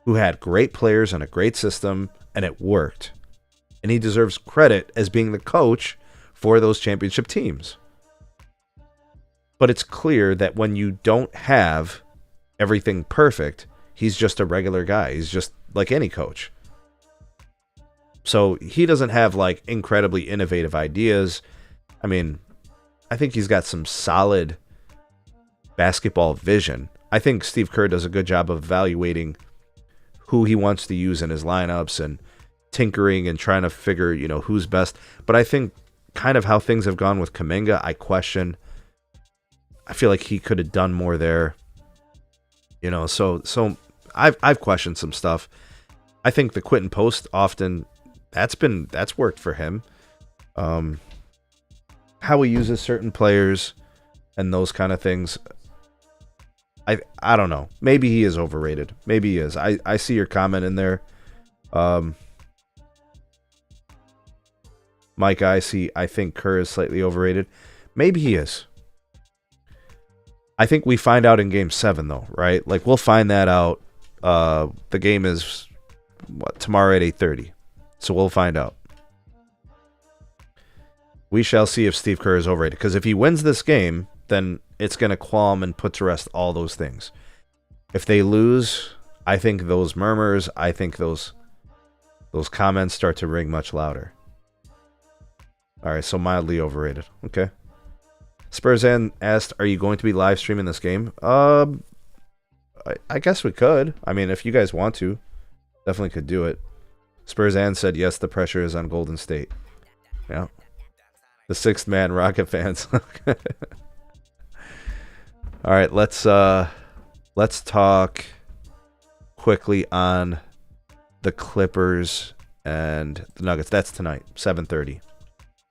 who had great players and a great system, and it worked. And he deserves credit as being the coach for those championship teams. But it's clear that when you don't have everything perfect, he's just a regular guy. He's just like any coach. So he doesn't have like incredibly innovative ideas. I mean, I think he's got some solid basketball vision. I think Steve Kerr does a good job of evaluating who he wants to use in his lineups and tinkering and trying to figure, who's best. But I think kind of how things have gone with Kuminga, I question. I feel like he could have done more there. So I've questioned some stuff. I think the quit and post often that's worked for him. How he uses certain players and those kind of things. I don't know. Maybe he is overrated. Maybe he is. I see your comment in there. Mike, I think Kerr is slightly overrated. Maybe he is. I think we find out in Game 7, though, right? Like, we'll find that out. The game is, tomorrow at 8:30. So we'll find out. We shall see if Steve Kerr is overrated. Because if he wins this game, then it's going to qualm and put to rest all those things. If they lose, I think those murmurs, I think those comments start to ring much louder. All right, so mildly overrated. Okay. Spurzan asked, are you going to be live streaming this game? I guess we could. I mean, if you guys want to, definitely could do it. Spurzan said, yes, the pressure is on Golden State. Yeah. The sixth man, Rocket fans. All right, let's talk quickly on the Clippers and the Nuggets. That's tonight, 7:30.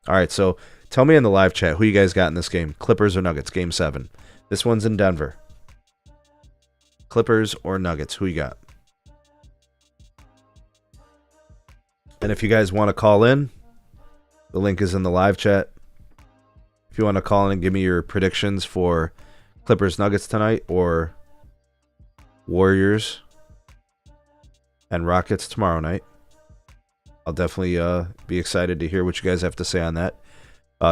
All right, so tell me in the live chat who you guys got in this game, Clippers or Nuggets, Game 7. This one's in Denver. Clippers or Nuggets, who you got? And if you guys want to call in, the link is in the live chat. If you want to call in and give me your predictions for Clippers Nuggets tonight or Warriors and Rockets tomorrow night. I'll definitely be excited to hear what you guys have to say on that.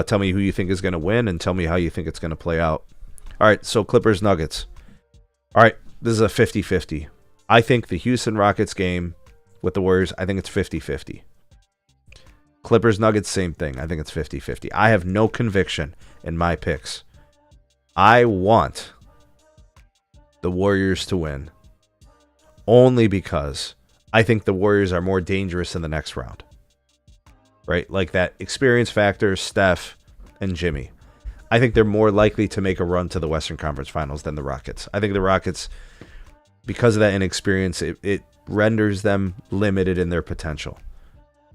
Tell me who you think is going to win and tell me how you think it's going to play out. All right, so Clippers Nuggets. All right, this is a 50-50. I think the Houston Rockets game with the Warriors, I think it's 50-50. Clippers Nuggets, same thing. I think it's 50-50. I have no conviction in my picks. I want the Warriors to win only because I think the Warriors are more dangerous in the next round. Right? Like that experience factor, Steph and Jimmy. I think they're more likely to make a run to the Western Conference Finals than the Rockets. I think the Rockets, because of that inexperience, it renders them limited in their potential.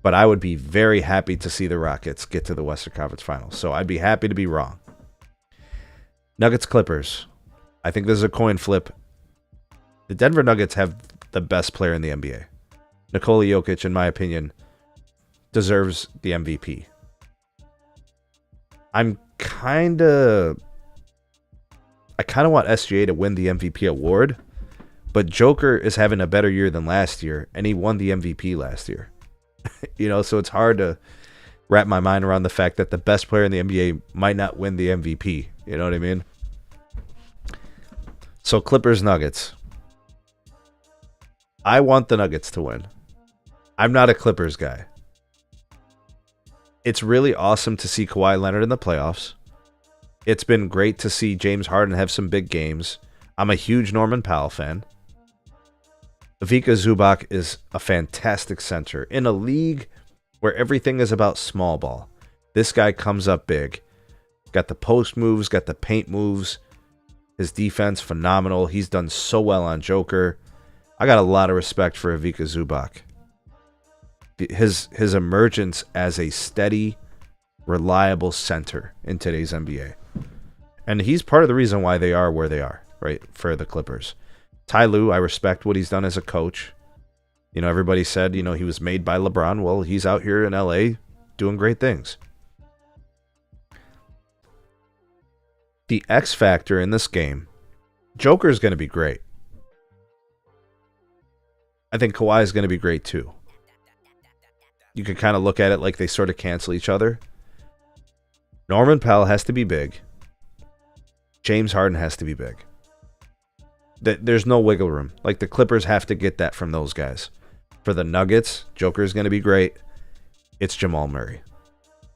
But I would be very happy to see the Rockets get to the Western Conference Finals. So I'd be happy to be wrong. Nuggets Clippers. I think this is a coin flip. The Denver Nuggets have the best player in the NBA. Nikola Jokic, in my opinion, deserves the MVP. I kind of want SGA to win the MVP award, but Joker is having a better year than last year, and he won the MVP last year. So it's hard to wrap my mind around the fact that the best player in the NBA might not win the MVP. You know what I mean? So Clippers Nuggets. I want the Nuggets to win. I'm not a Clippers guy. It's really awesome to see Kawhi Leonard in the playoffs. It's been great to see James Harden have some big games. I'm a huge Norman Powell fan. Ivica Zubac is a fantastic center. In a league where everything is about small ball, this guy comes up big. Got the post moves, got the paint moves. His defense, phenomenal. He's done so well on Joker. I got a lot of respect for Ivica Zubac. His emergence as a steady, reliable center in today's NBA. And he's part of the reason why they are where they are, right, for the Clippers. Ty Lue, I respect what he's done as a coach. Everybody said, he was made by LeBron. Well, he's out here in LA doing great things. The X factor in this game, Joker is going to be great. I think Kawhi is going to be great too. You can kind of look at it like they sort of cancel each other. Norman Powell has to be big. James Harden has to be big. There's no wiggle room. Like the Clippers have to get that from those guys. For the Nuggets, Joker is going to be great. It's Jamal Murray.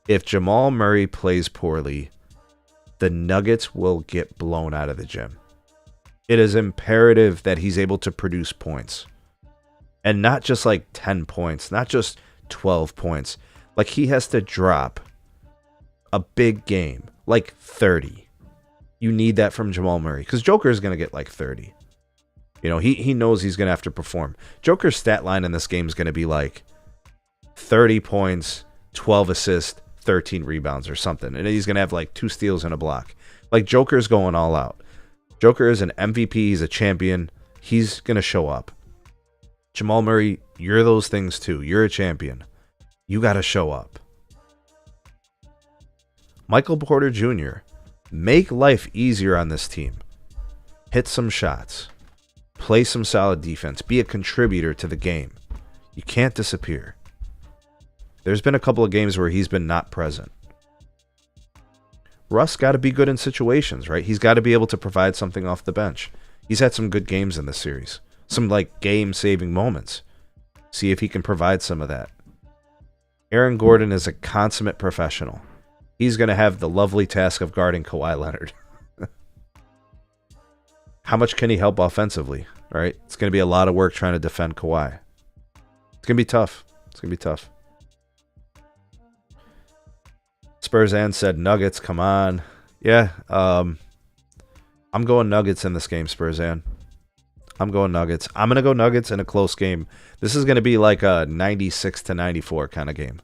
If Jamal Murray plays poorly, the Nuggets will get blown out of the gym. It is imperative that he's able to produce points. And not just like 10 points, not just 12 points. Like he has to drop a big game, like 30. You need that from Jamal Murray because Joker is going to get like 30. He knows he's going to have to perform. Joker's stat line in this game is going to be like 30 points, 12 assists, 13 rebounds or something. And he's going to have like 2 steals and a block. Like Joker's going all out. Joker is an MVP. He's a champion. He's going to show up. Jamal Murray, you're those things too. You're a champion. You got to show up. Michael Porter Jr., make life easier on this team. Hit some shots. Play some solid defense. Be a contributor to the game. You can't disappear. There's been a couple of games where he's been not present. Russ got to be good in situations, right? He's got to be able to provide something off the bench. He's had some good games in this series. Some like game-saving moments. See if he can provide some of that. Aaron Gordon is a consummate professional. He's going to have the lovely task of guarding Kawhi Leonard. How much can he help offensively, right? It's going to be a lot of work trying to defend Kawhi. It's going to be tough. Spurzan said Nuggets, come on. Yeah, I'm going Nuggets in this game, Spurzan. I'm going Nuggets. I'm going to go Nuggets in a close game. This is going to be like a 96-94 kind of game.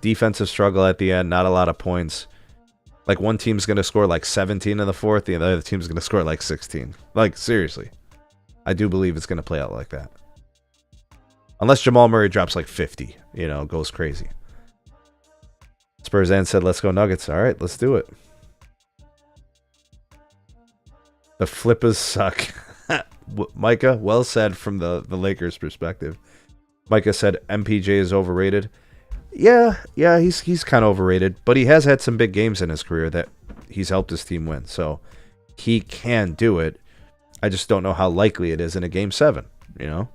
Defensive struggle at the end, not a lot of points. Like one team's going to score like 17 in the fourth, the other team's going to score like 16. Like seriously. I do believe it's going to play out like that. Unless Jamal Murray drops like 50, goes crazy. Spurzan said, let's go Nuggets. All right, let's do it. The flippers suck. Micah, well said from the Lakers perspective. Micah said MPJ is overrated. Yeah, he's kind of overrated, but he has had some big games in his career that he's helped his team win. So he can do it. I just don't know how likely it is in a game 7, you know?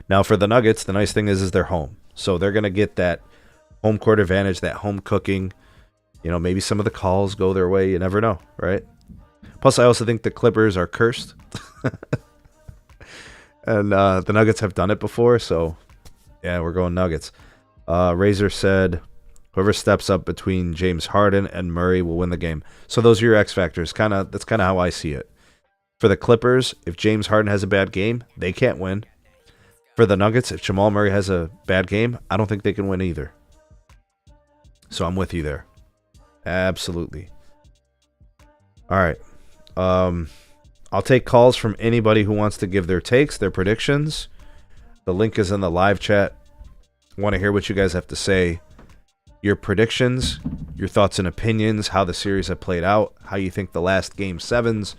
Now for the Nuggets, the nice thing is they're home. So they're going to get that home court advantage, that home cooking. You know, maybe some of the calls go their way. You never know, right? Plus, I also think the Clippers are cursed. And the Nuggets have done it before, so yeah, we're going Nuggets. Razor said, whoever steps up between James Harden and Murray will win the game. So those are your X factors. That's kind of how I see it. For the Clippers, if James Harden has a bad game, they can't win. For the Nuggets, if Jamal Murray has a bad game, I don't think they can win either. So I'm with you there. Absolutely. All right. I'll take calls from anybody who wants to give their takes, their predictions. The link is in the live chat. I want to hear what you guys have to say. Your predictions, your thoughts and opinions, how the series have played out, how you think the last game 7s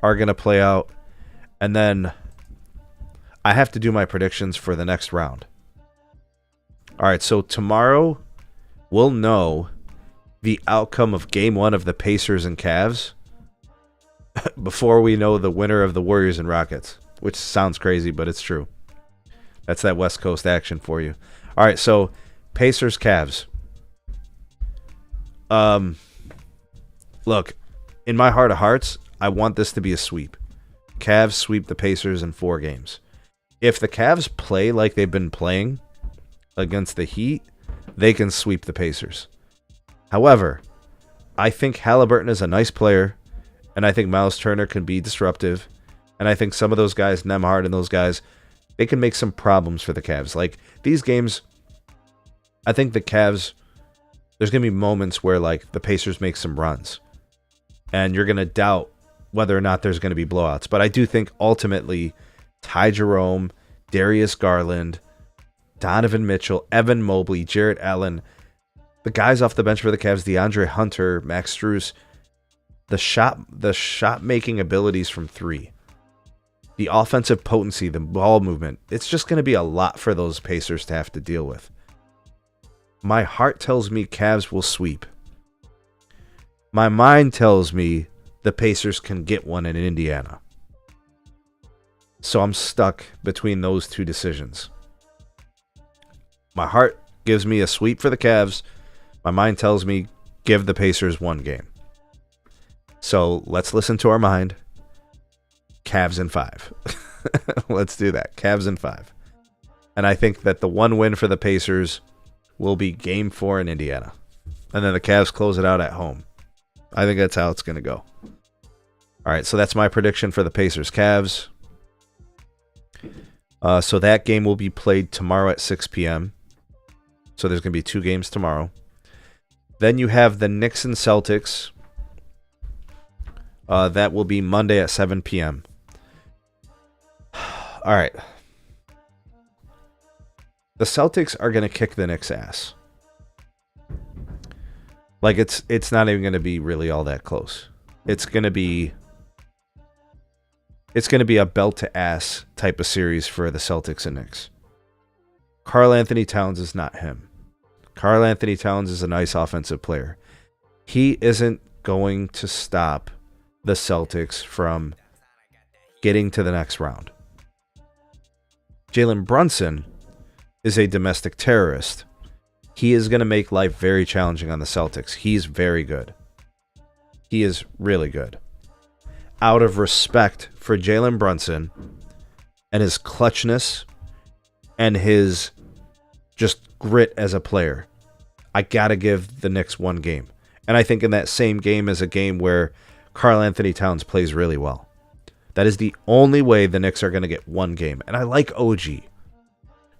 are going to play out. And then I have to do my predictions for the next round. All right, so tomorrow we'll know the outcome of game 1 of the Pacers and Cavs before we know the winner of the Warriors and Rockets, which sounds crazy, but it's true. That's that West Coast action for you. All right, so Pacers, Cavs. Look, in my heart of hearts, I want this to be a sweep. Cavs sweep the Pacers in 4 games. If the Cavs play like they've been playing against the Heat, they can sweep the Pacers. However, I think Halliburton is a nice player, and I think Miles Turner can be disruptive, and I think some of those guys, Nembhard and those guys, they can make some problems for the Cavs. Like, these games, I think the Cavs, there's going to be moments where, like, the Pacers make some runs, and you're going to doubt whether or not there's going to be blowouts. But I do think, ultimately, Ty Jerome, Darius Garland, Donovan Mitchell, Evan Mobley, Jarrett Allen, the guys off the bench for the Cavs, DeAndre Hunter, Max Strus, the shot making abilities from 3, the offensive potency, the ball movement, it's just going to be a lot for those Pacers to have to deal with. My heart tells me Cavs will sweep. My mind tells me the Pacers can get one in Indiana. So I'm stuck between those two decisions. My heart gives me a sweep for the Cavs. My mind tells me give the Pacers 1 game. So let's listen to our mind. Cavs in 5. Let's do that. Cavs in 5. And I think that the 1 win for the Pacers will be game 4 in Indiana. And then the Cavs close it out at home. I think that's how it's going to go. All right, so that's my prediction for the Pacers-Cavs. So that game will be played tomorrow at 6 p.m. So there's going to be 2 games tomorrow. Then you have the Knicks and Celtics. That will be Monday at 7 p.m. All right. The Celtics are going to kick the Knicks' ass. Like, it's not even going to be really all that close. It's going to be a belt-to-ass type of series for the Celtics and Knicks. Karl Anthony Towns is not him. Karl Anthony Towns is a nice offensive player. He isn't going to stop the Celtics from getting to the next round. Jalen Brunson is a domestic terrorist. He is going to make life very challenging on the Celtics. He's very good. He is really good. Out of respect for Jalen Brunson and his clutchness and his just grit as a player, I got to give the Knicks 1 game. And I think in that same game is a game where Karl Anthony Towns plays really well. That is the only way the Knicks are going to get 1 game. And I like OG.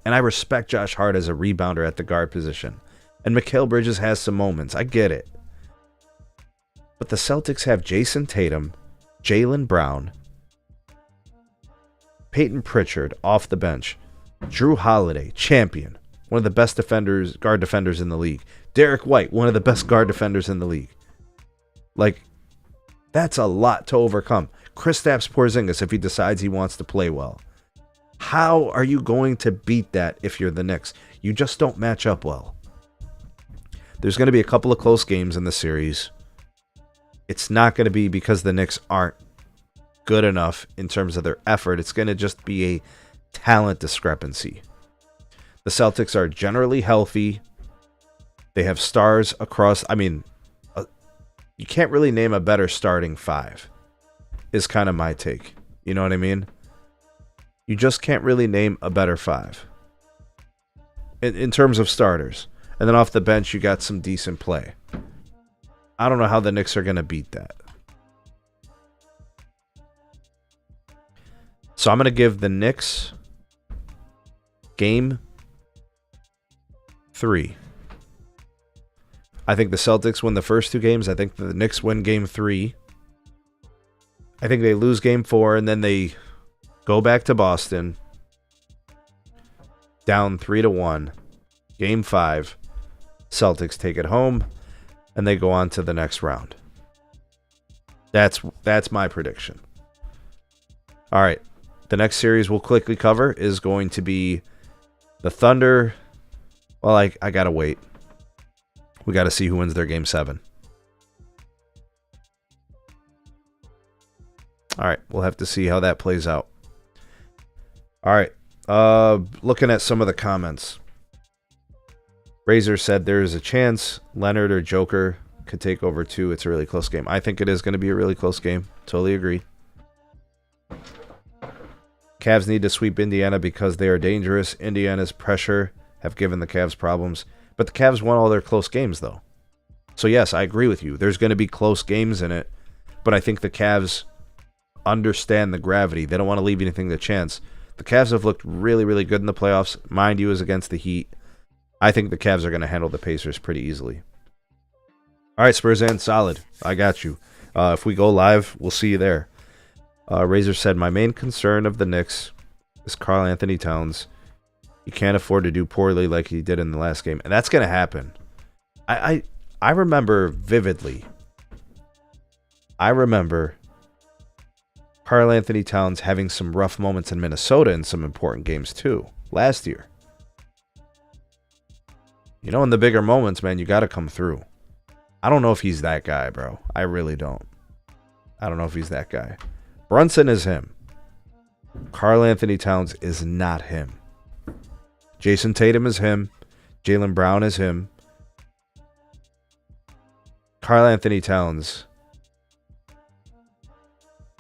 And I respect Josh Hart as a rebounder at the guard position. And Mikal Bridges has some moments. I get it. But the Celtics have Jason Tatum, Jaylen Brown, Peyton Pritchard off the bench, Drew Holiday, champion, one of the best defenders, guard defenders in the league. Derek White, one of the best guard defenders in the league. Like, That's a lot to overcome. Kristaps Porzingis, if he decides he wants to play well. How are you going to beat that if you're the Knicks? You just don't match up well. There's going to be a couple of close games in the series. It's not going to be because the Knicks aren't good enough in terms of their effort. It's going to just be a talent discrepancy. The Celtics are generally healthy. They have stars across. I mean, you can't really name a better starting five, is kind of my take. You know what I mean? You just can't really name a better five in terms of starters. And then off the bench, you got some decent play. I don't know how the Knicks are going to beat that. So I'm going to give the Knicks game 3. I think the Celtics win the first 2 games. I think the Knicks win game 3. I think they lose game 4, and then they go back to Boston, down 3-1. Game 5, Celtics take it home, and they go on to the next round. That's my prediction. All right, the next series we'll quickly cover is going to be the Thunder. Well, I gotta wait. We got to see who wins their game 7. All right, we'll have to see how that plays out. All right, looking at some of the comments. Razor said there is a chance Leonard or Joker could take over 2. It's a really close game. I think it is going to be a really close game. Totally agree. Cavs need to sweep Indiana because they are dangerous. Indiana's pressure have given the Cavs problems. But the Cavs won all their close games, though. So, yes, I agree with you. There's going to be close games in it. But I think the Cavs understand the gravity. They don't want to leave anything to chance. The Cavs have looked really, really good in the playoffs. Mind you, is against the Heat. I think the Cavs are going to handle the Pacers pretty easily. All right, Spurs and solid. I got you. If we go live, we'll see you there. Razor said, my main concern of the Knicks is Karl Anthony Towns. He can't afford to do poorly like he did in the last game. And that's going to happen. I remember vividly. I remember Karl Anthony Towns having some rough moments in Minnesota in some important games too last year. You know, in the bigger moments, man, you got to come through. I don't know if he's that guy, bro. I really don't. I don't know if he's that guy. Brunson is him. Karl Anthony Towns is not him. Jason Tatum is him. Jaylen Brown is him. Karl Anthony Towns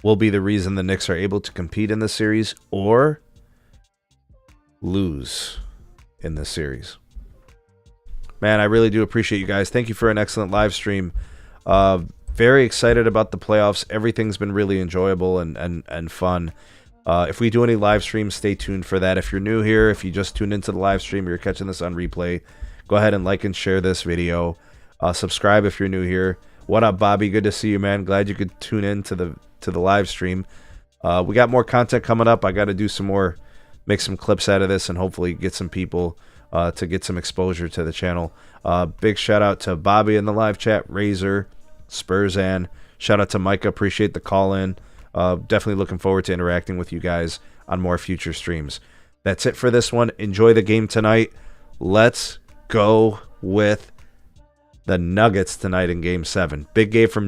will be the reason the Knicks are able to compete in the series or lose in this series. Man, I really do appreciate you guys. Thank you for an excellent live stream. Very excited about the playoffs. Everything's been really enjoyable and fun. If we do any live streams, stay tuned for that. If you're new here, if you just tuned into the live stream, or you're catching this on replay, go ahead and like and share this video. Subscribe if you're new here. What up, Bobby? Good to see you, man. Glad you could tune in to the live stream. We got more content coming up. I got to do some more, make some clips out of this, and hopefully get some people to get some exposure to the channel. Big shout out to Bobby in the live chat, Razor, Spurzan. Shout out to Micah. Appreciate the call in. Definitely looking forward to interacting with you guys on more future streams. That's it for this one. Enjoy the game tonight. Let's go with the Nuggets tonight in Game 7. Big game from